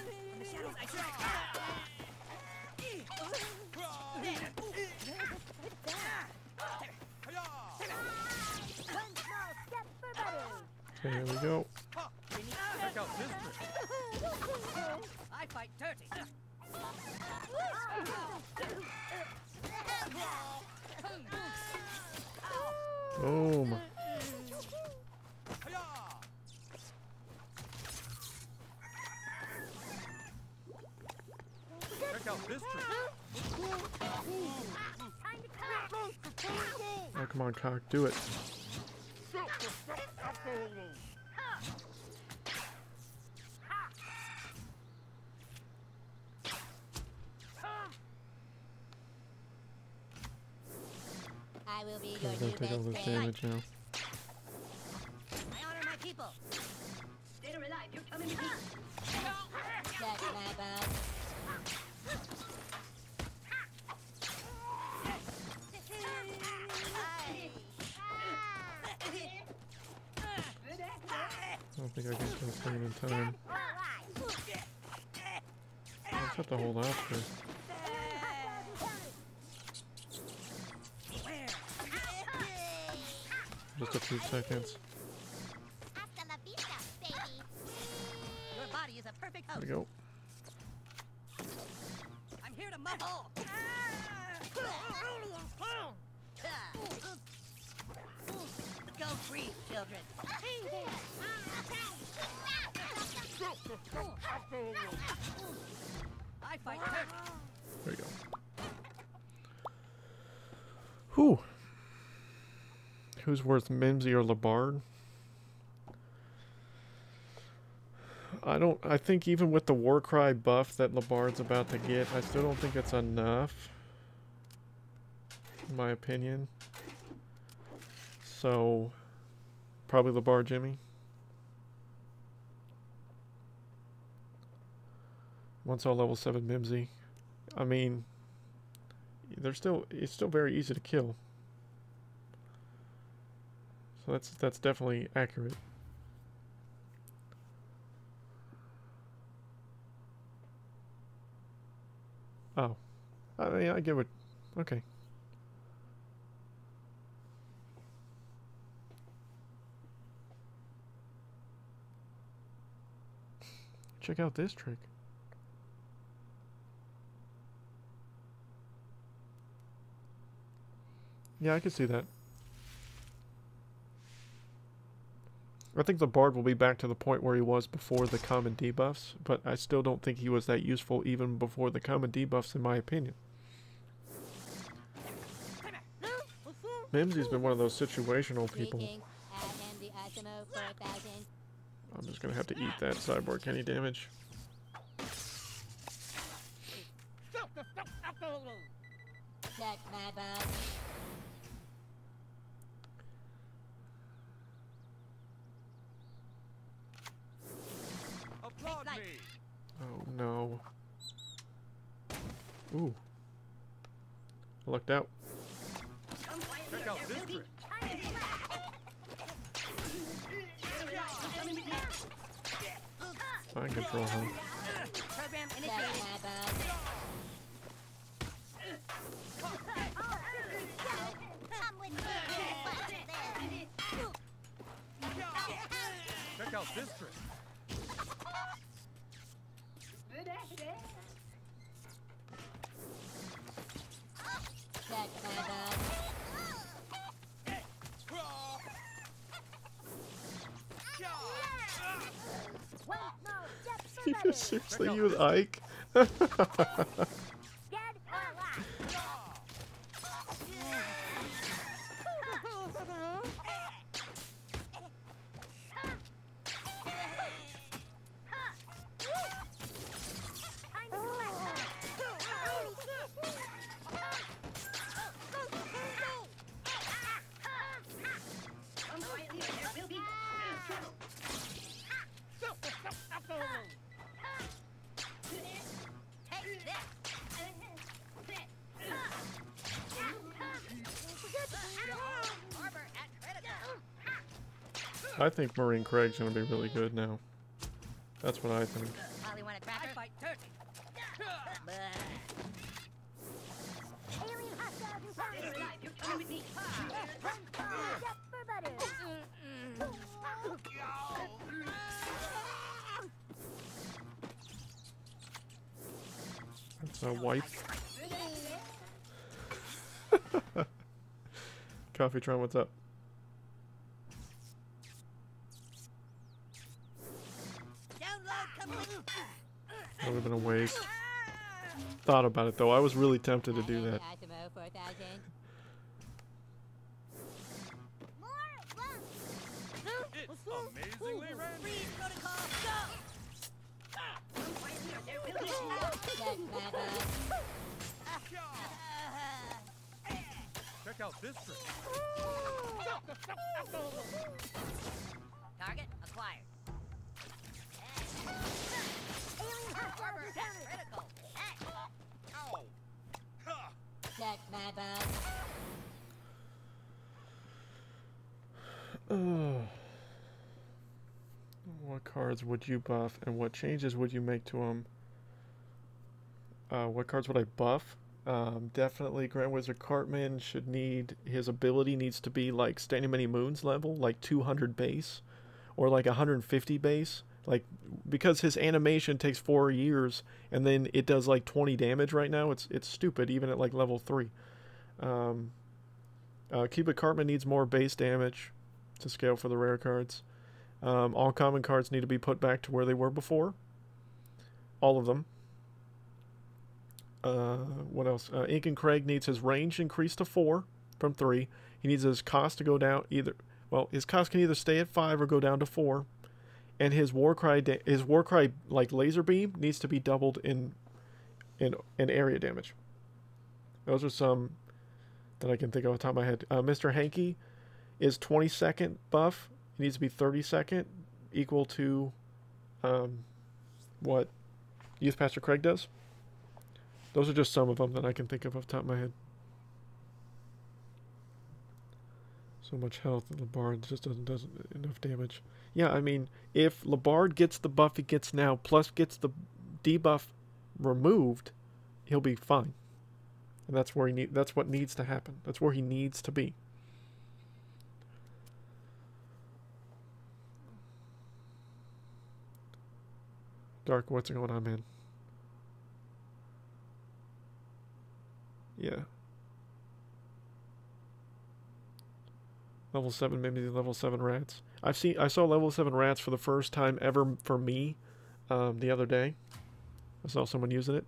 In the shadows, I track. One small step for Buddy. Okay, here we go. Check out this trick. I fight dirty. Boom. Check out this trick. Time to collect. Oh, come on, cock, do it. will be I'm your gonna new take all best this friend. damage now. I honor my people. Dead or alive, you're coming with me. Suck my butt. I don't think I can kill this thing in time. I just have to hold out for just a few seconds. Hasta la vista, baby. Your body is a perfect There host. we go. I'm here to muffle. Go free, children. I fight turkey. There we go. Whew. Who's worth Mimsy or Labard? I think even with the Warcry buff that Labard's about to get, I still don't think it's enough. In my opinion. So, probably Labard Jimmy. Once all level 7 Mimsy. I mean, it's still very easy to kill. So that's definitely accurate. Oh. I mean, I get what... Okay. Check out this trick. Yeah, I can see that. I think the Bard will be back to the point where he was before the common debuffs, but I still don't think he was that useful even before the common debuffs, in my opinion. Mimsy's been one of those situational people. Greetings, I am the Asimo 4000. I'm just gonna have to eat that cyborg Kenny damage. Suck my butt. Applaud me. Oh no. Ooh. I lucked out. Check out this trick. Mind control, huh? Program Suck initiated. my butt. Come with me if you want to live. Check out this trick. Suck my butt. You just seriously use Ike? Dead or alive. I think Marine Craig's gonna be really good now. That's what I think. Molly want a cracker? I fight turkey. Alien hostile Dead or alive, you're coming with me. Step for butter. That's a wife. Coffeetron, what's up? Download complete. That would have been a waste. Thought about it though. I was really tempted to do that. Asimo 4000. More love. It's amazingly random. Freeze protocol, go! Suck my butt. Check check out this trick. Target acquired. Harbor, that's critical. Ow! Ha! That's my bad. What cards would you buff and what changes would you make to them? What cards would I buff? Definitely Grand Wizard Cartman should need, his ability needs to be like Standing Many Moons level, like 200 base or like 150 base, like because his animation takes 4 years and then it does like 20 damage right now. It's stupid even at like level 3. Cubic Cartman needs more base damage to scale for the rare cards. All common cards need to be put back to where they were before. All of them. What else? Ink and Craig needs his range increased to 4 from 3. He needs his cost to go down either. Well, his cost can either stay at 5 or go down to 4. And his Warcry like laser beam needs to be doubled in area damage. Those are some that I can think of off the top of my head. Mr. Hanky is 22nd buff. He needs to be 32nd, equal to what Youth Pastor Craig does. Those are just some of them that I can think of off the top of my head. So much health and Labard just doesn't enough damage. Yeah, I mean, if Labard gets the buff he gets now, plus gets the debuff removed, he'll be fine. And that's where that's what needs to happen. That's where he needs to be. Dark, what's going on, man? Yeah. Level 7, maybe level 7 rats. I saw level 7 rats for the first time ever for me the other day. I saw someone using it.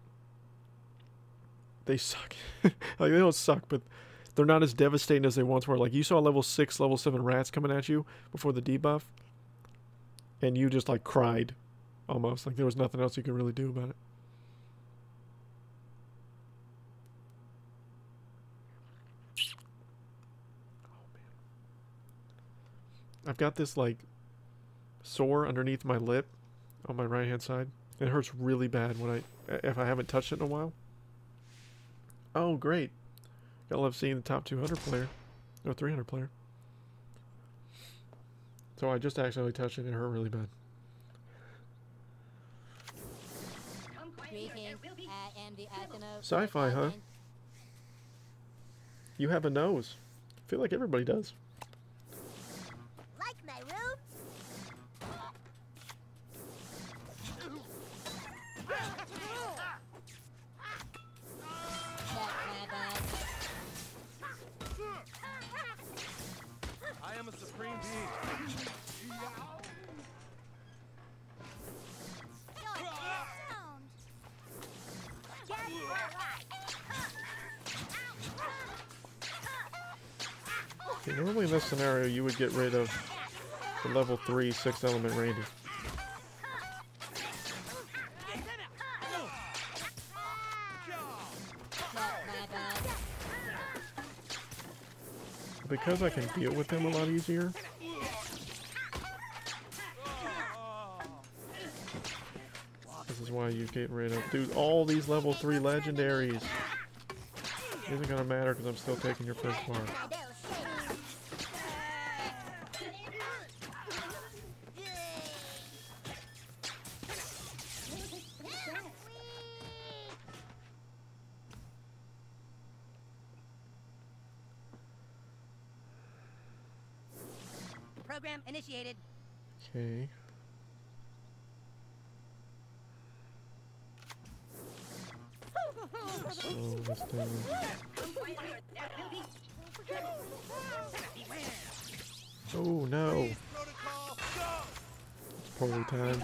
They suck. Like, they don't suck, but they're not as devastating as they once were. Like, you saw level 6, level 7 rats coming at you before the debuff, and you just, like, cried. Almost. Like, there was nothing else you could really do about it. I've got this like sore underneath my lip on my right hand side. It hurts really bad if I haven't touched it in a while. Oh, great. Gotta love seeing the top 200 player. Or 300 player. So I just accidentally touched it and it hurt really bad. Greetings, I am the Asimo. Sci-fi, huh? You have a nose. I feel like everybody does. Like my room? I am a supreme being. Okay, normally in this scenario you would get rid of the level 3 6th element Randy. Because I can deal with him a lot easier. This is why you get rid of... Dude, all these level 3 legendaries. Isn't gonna matter because I'm still taking your first bar. Program initiated. Okay. Slow this down. Oh no! It's poorly timed.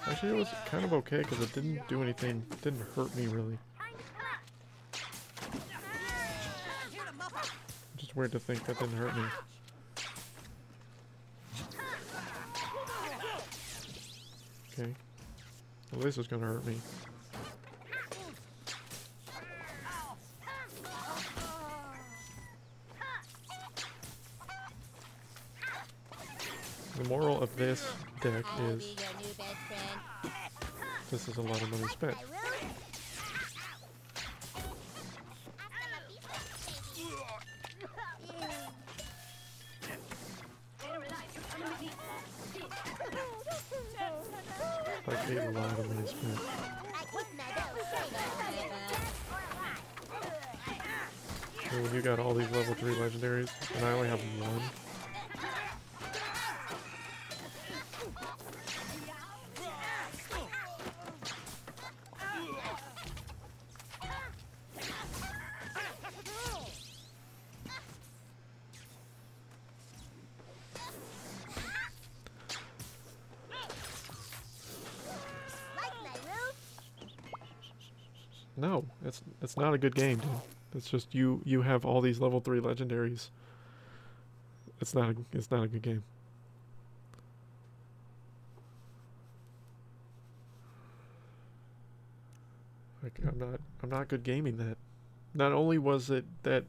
Actually, it was kind of okay because it didn't do anything. It didn't hurt me really. Just weird to think that didn't hurt me. Okay. Well, this is gonna hurt me. moral of this deck I will is be your new best friend. this is a lot of money spent. I will. Like a lot of money spent. And when you got all these level 3 legendaries, and I only have one. No, it's not a good game, dude. It's just you have all these level 3 legendaries. It's not a good game. Like I'm not good gaming that. Not only was it that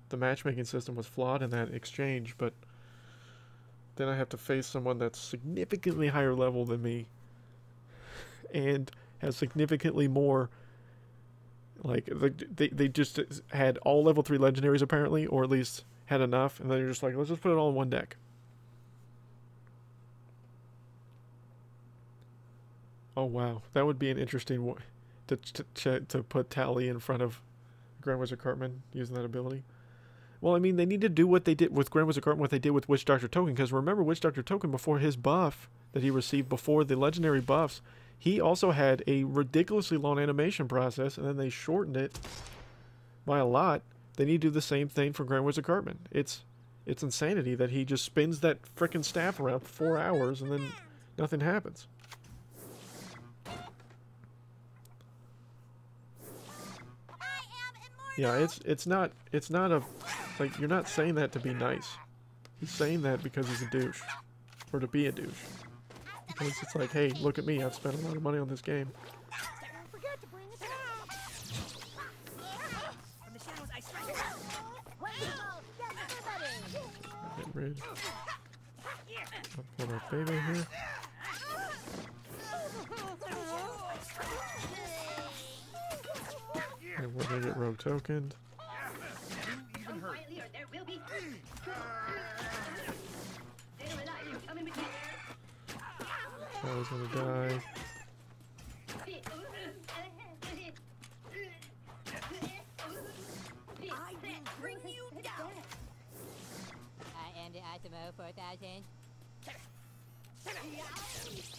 the matchmaking system was flawed in that exchange, but then I have to face someone that's significantly higher level than me and has significantly more. Like, they just had all level 3 legendaries apparently, or at least had enough, and then you're just like, let's just put it all in one deck. Oh wow, that would be an interesting one to put Tally in front of Grand Wizard Cartman using that ability. Well, I mean, they need to do what they did with Grand Wizard Cartman, what they did with Witch Doctor Token, because remember, Witch Doctor Token, before his buff that he received before the legendary buffs, he also had a ridiculously long animation process, and then they shortened it by a lot. They need to do the same thing for Grand Wizard Cartman. It's insanity that he just spins that frickin' staff around for 4 hours and then nothing happens. Yeah, it's not a, like, you're not saying that to be nice. He's saying that because he's a douche, or to be a douche. Because it's like, hey, look at me, I've spent a lot of money on this game. Get rid. I'll put our baby here. And we're gonna get rogue tokened. I was gonna die. I am the Isimo 4000.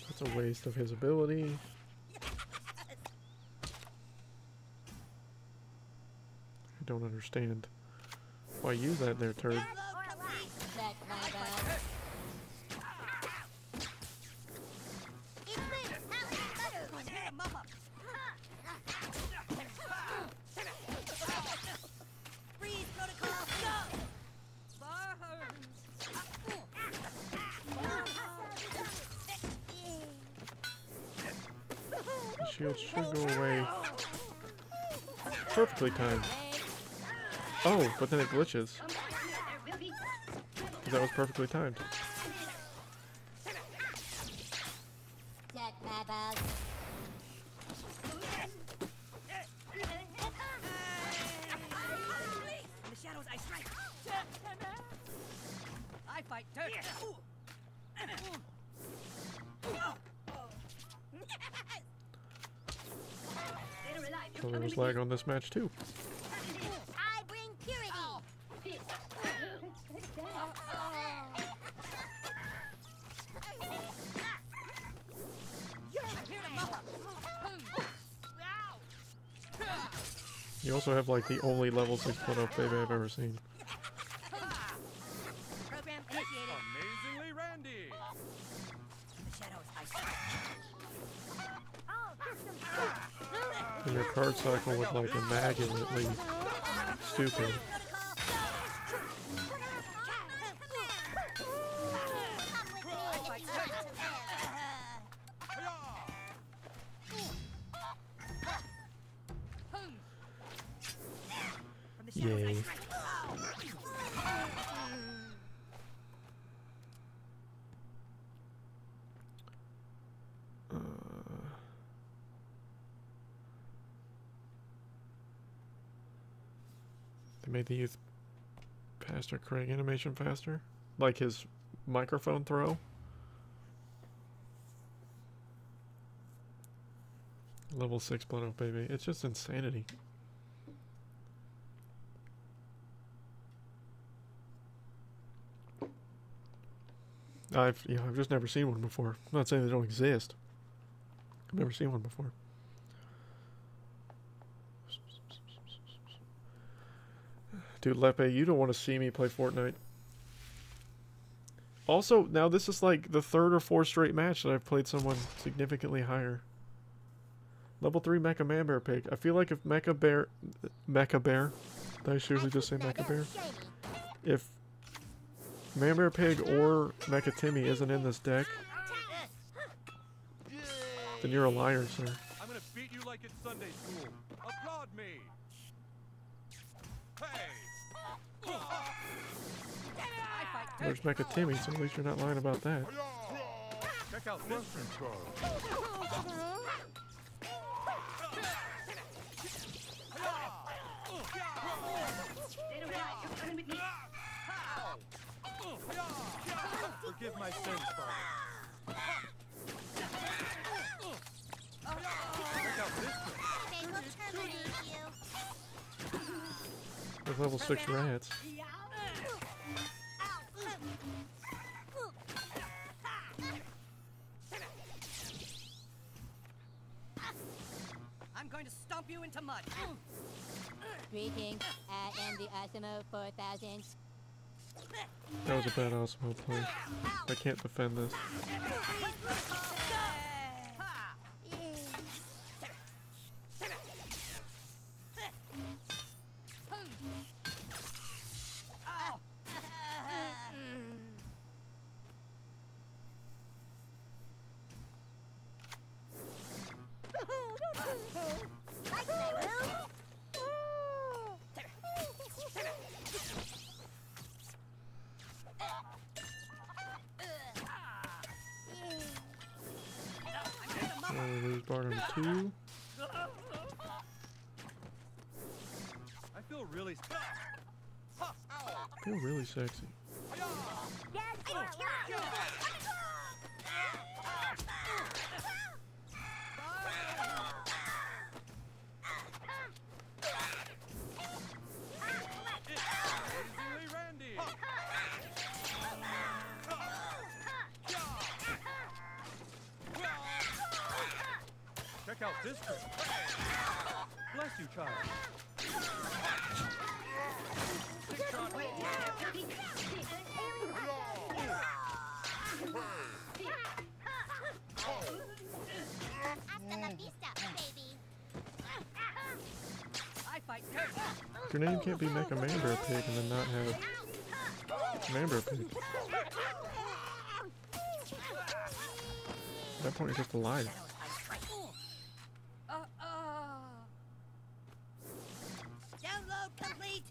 That's a waste of his ability. I don't understand. Why use that there, turd? Check my bag. Freeze protocol, go! The shield should go away. Perfectly timed. Oh, but then it glitches. That was perfectly timed. Check my bag. In the shadows, I strike. I fight dirt. So there was lag on this match too. I bring purity. You also have like the only level 6 put-up baby I've ever seen. Program initiated. Amazingly Randy. In the shadows, I strike. And your card cycle was like immaculately stupid. Yay. They made the youth pastor Craig animation faster. Like his microphone throw. Level 6 Blood Oath Baby. It's just insanity. I've just never seen one before. I'm not saying they don't exist. I've never seen one before. Dude, Lepe, you don't want to see me play Fortnite. Also, now this is like the 3rd or 4th straight match that I've played someone significantly higher. Level 3 Mecha Man Bear Pig. I feel like if Mecha Bear... Did I seriously just say Mecha Bear? If Man Bear Pig or Mecha Timmy isn't in this deck, then you're a liar, sir. I'm gonna beat you like it's Sunday school. Applaud me. Hey. There's Mecha Timmy, so at least you're not lying about that. Check out this Forgive my sins, Father. Check out this They will terminate you. With level 6 rats. I'm going to stomp you into mud. Greetings, I am the Osmo 4000. That was a bad Osmo play. I can't defend this. Lose bar number 2. I feel really Feel really sexy. Check out this trick. Bless you, child. Hasta la vista, baby. I fight dirt. Your name can't be Mecha Man Bear Pig and then not have Man Bear Pig. At that point, you're just a liar. Download complete.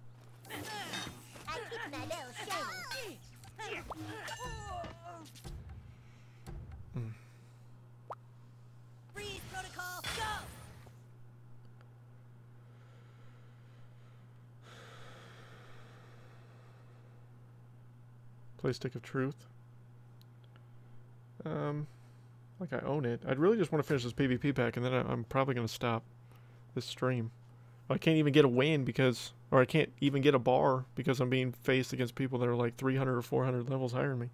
I keep my little shiny. Freeze protocol, go. Play Stick of Truth. Like I own it. I'd really just want to finish this PvP pack and then I'm probably going to stop this stream. I can't even get a win because, or I can't even get a bar because I'm being faced against people that are like 300 or 400 levels higher than me.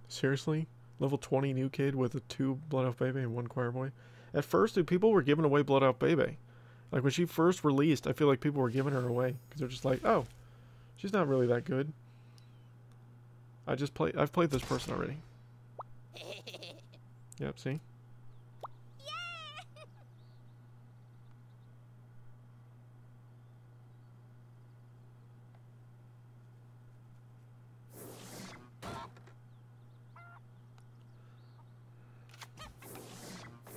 Seriously? Level 20 new kid with a 2 Blood Elf Baby and 1 Choir Boy? At first, dude, people were giving away Blood Elf Baby. Like when she first released, I feel like people were giving her away because they're just like, oh, she's not really that good. I've played this person already. Yep, see?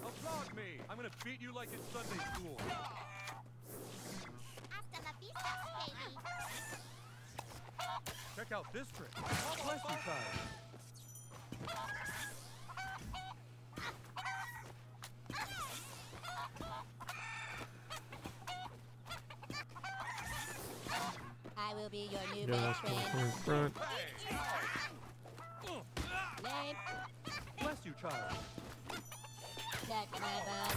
Applaud me. I'm gonna beat you like it's Sunday school. Hasta la vista, baby. Check out this trick. Bless you, child. be your new Yeah, best let's go friend. in front. Lame. Bless you, child. Jack my butt.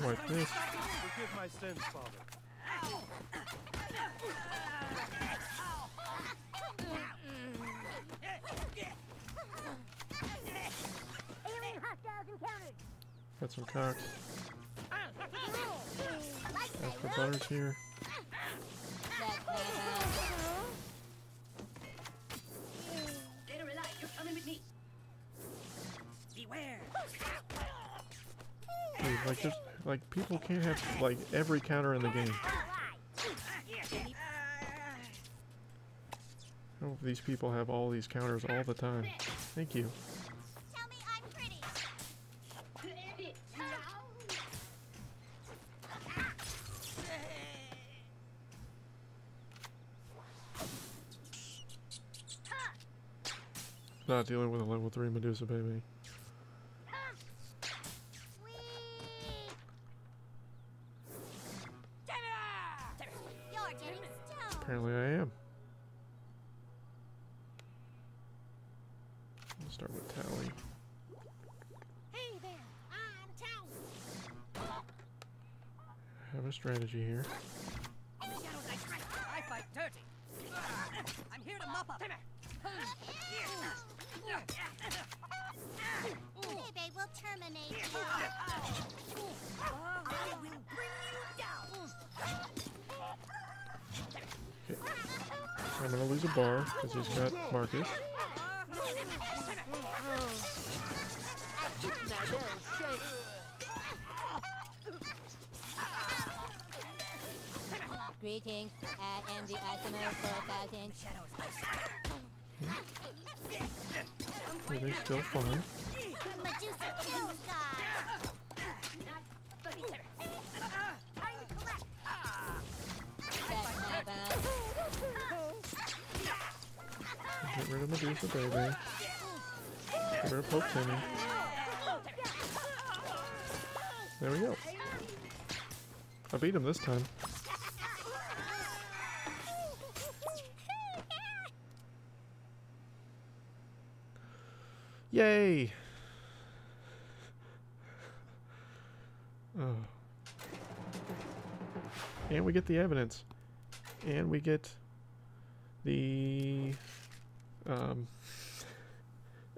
Like this. Forgive my sins, Father. Alien hostiles encountered. Got some cocks. Like That's I the will. butters here. Jack my butt. Dead or alive, you're coming with me. Beware. Dude, like just like people can't have like every counter in the game. Oh, these people have all these counters all the time. Thank you. Tell me I'm pretty. Not dealing with a level 3 Medusa baby. You're getting stoned. Apparently I am. Let's start with Tally. Hey there, I'm Tally. I have a strategy here. In the shadows I strike. I fight dirty. I'm here to mop up. Bebe will terminate you. I will bring you down. Okay. I'm gonna lose a bar because he's got Marcus. Greetings, I am the Asimo 4000. Are they still fine? Medusa kills God. Time to collect. Jack my butt. Get rid of Medusa baby. Get rid of Poke Timmy. There we go. I beat him this time. Yay! Oh. And we get the evidence. And we get the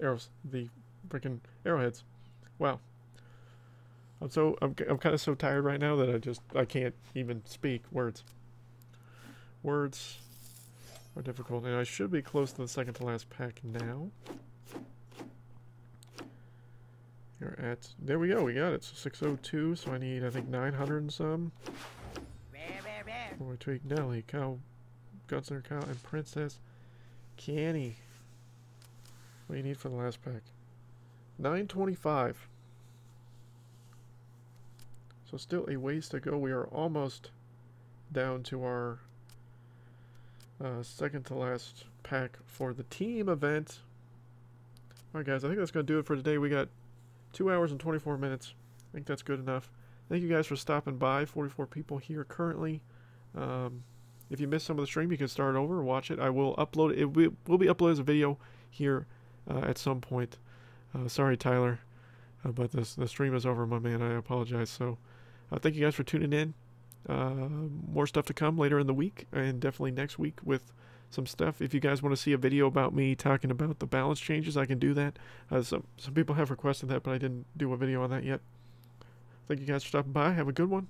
arrows, the freaking arrowheads. Wow. I'm kind of so tired right now that I can't even speak words. Words are difficult, and I should be close to the second to last pack now. You're at, there we go, we got it. So 602, so I need, I think, 900 and some. Rare. Boy, Tweak, Nelly, Cow, Gunslinger Cow, and Princess Canny. What do you need for the last pack? 925. So still a ways to go. We are almost down to our second to last pack for the team event. Alright guys, I think that's going to do it for today. We got 2 hours and 24 minutes. I think that's good enough. Thank you guys for stopping by. 44 people here currently. If you missed some of the stream, you can start over and watch it. I will upload it. It will be uploaded as a video here at some point. Sorry, Tyler, but the stream is over, my man. I apologize. So thank you guys for tuning in. More stuff to come later in the week, and definitely next week with some stuff. If you guys want to see a video about me talking about the balance changes, I can do that. Some people have requested that, but I didn't do a video on that yet. Thank you guys for stopping by. Have a good one.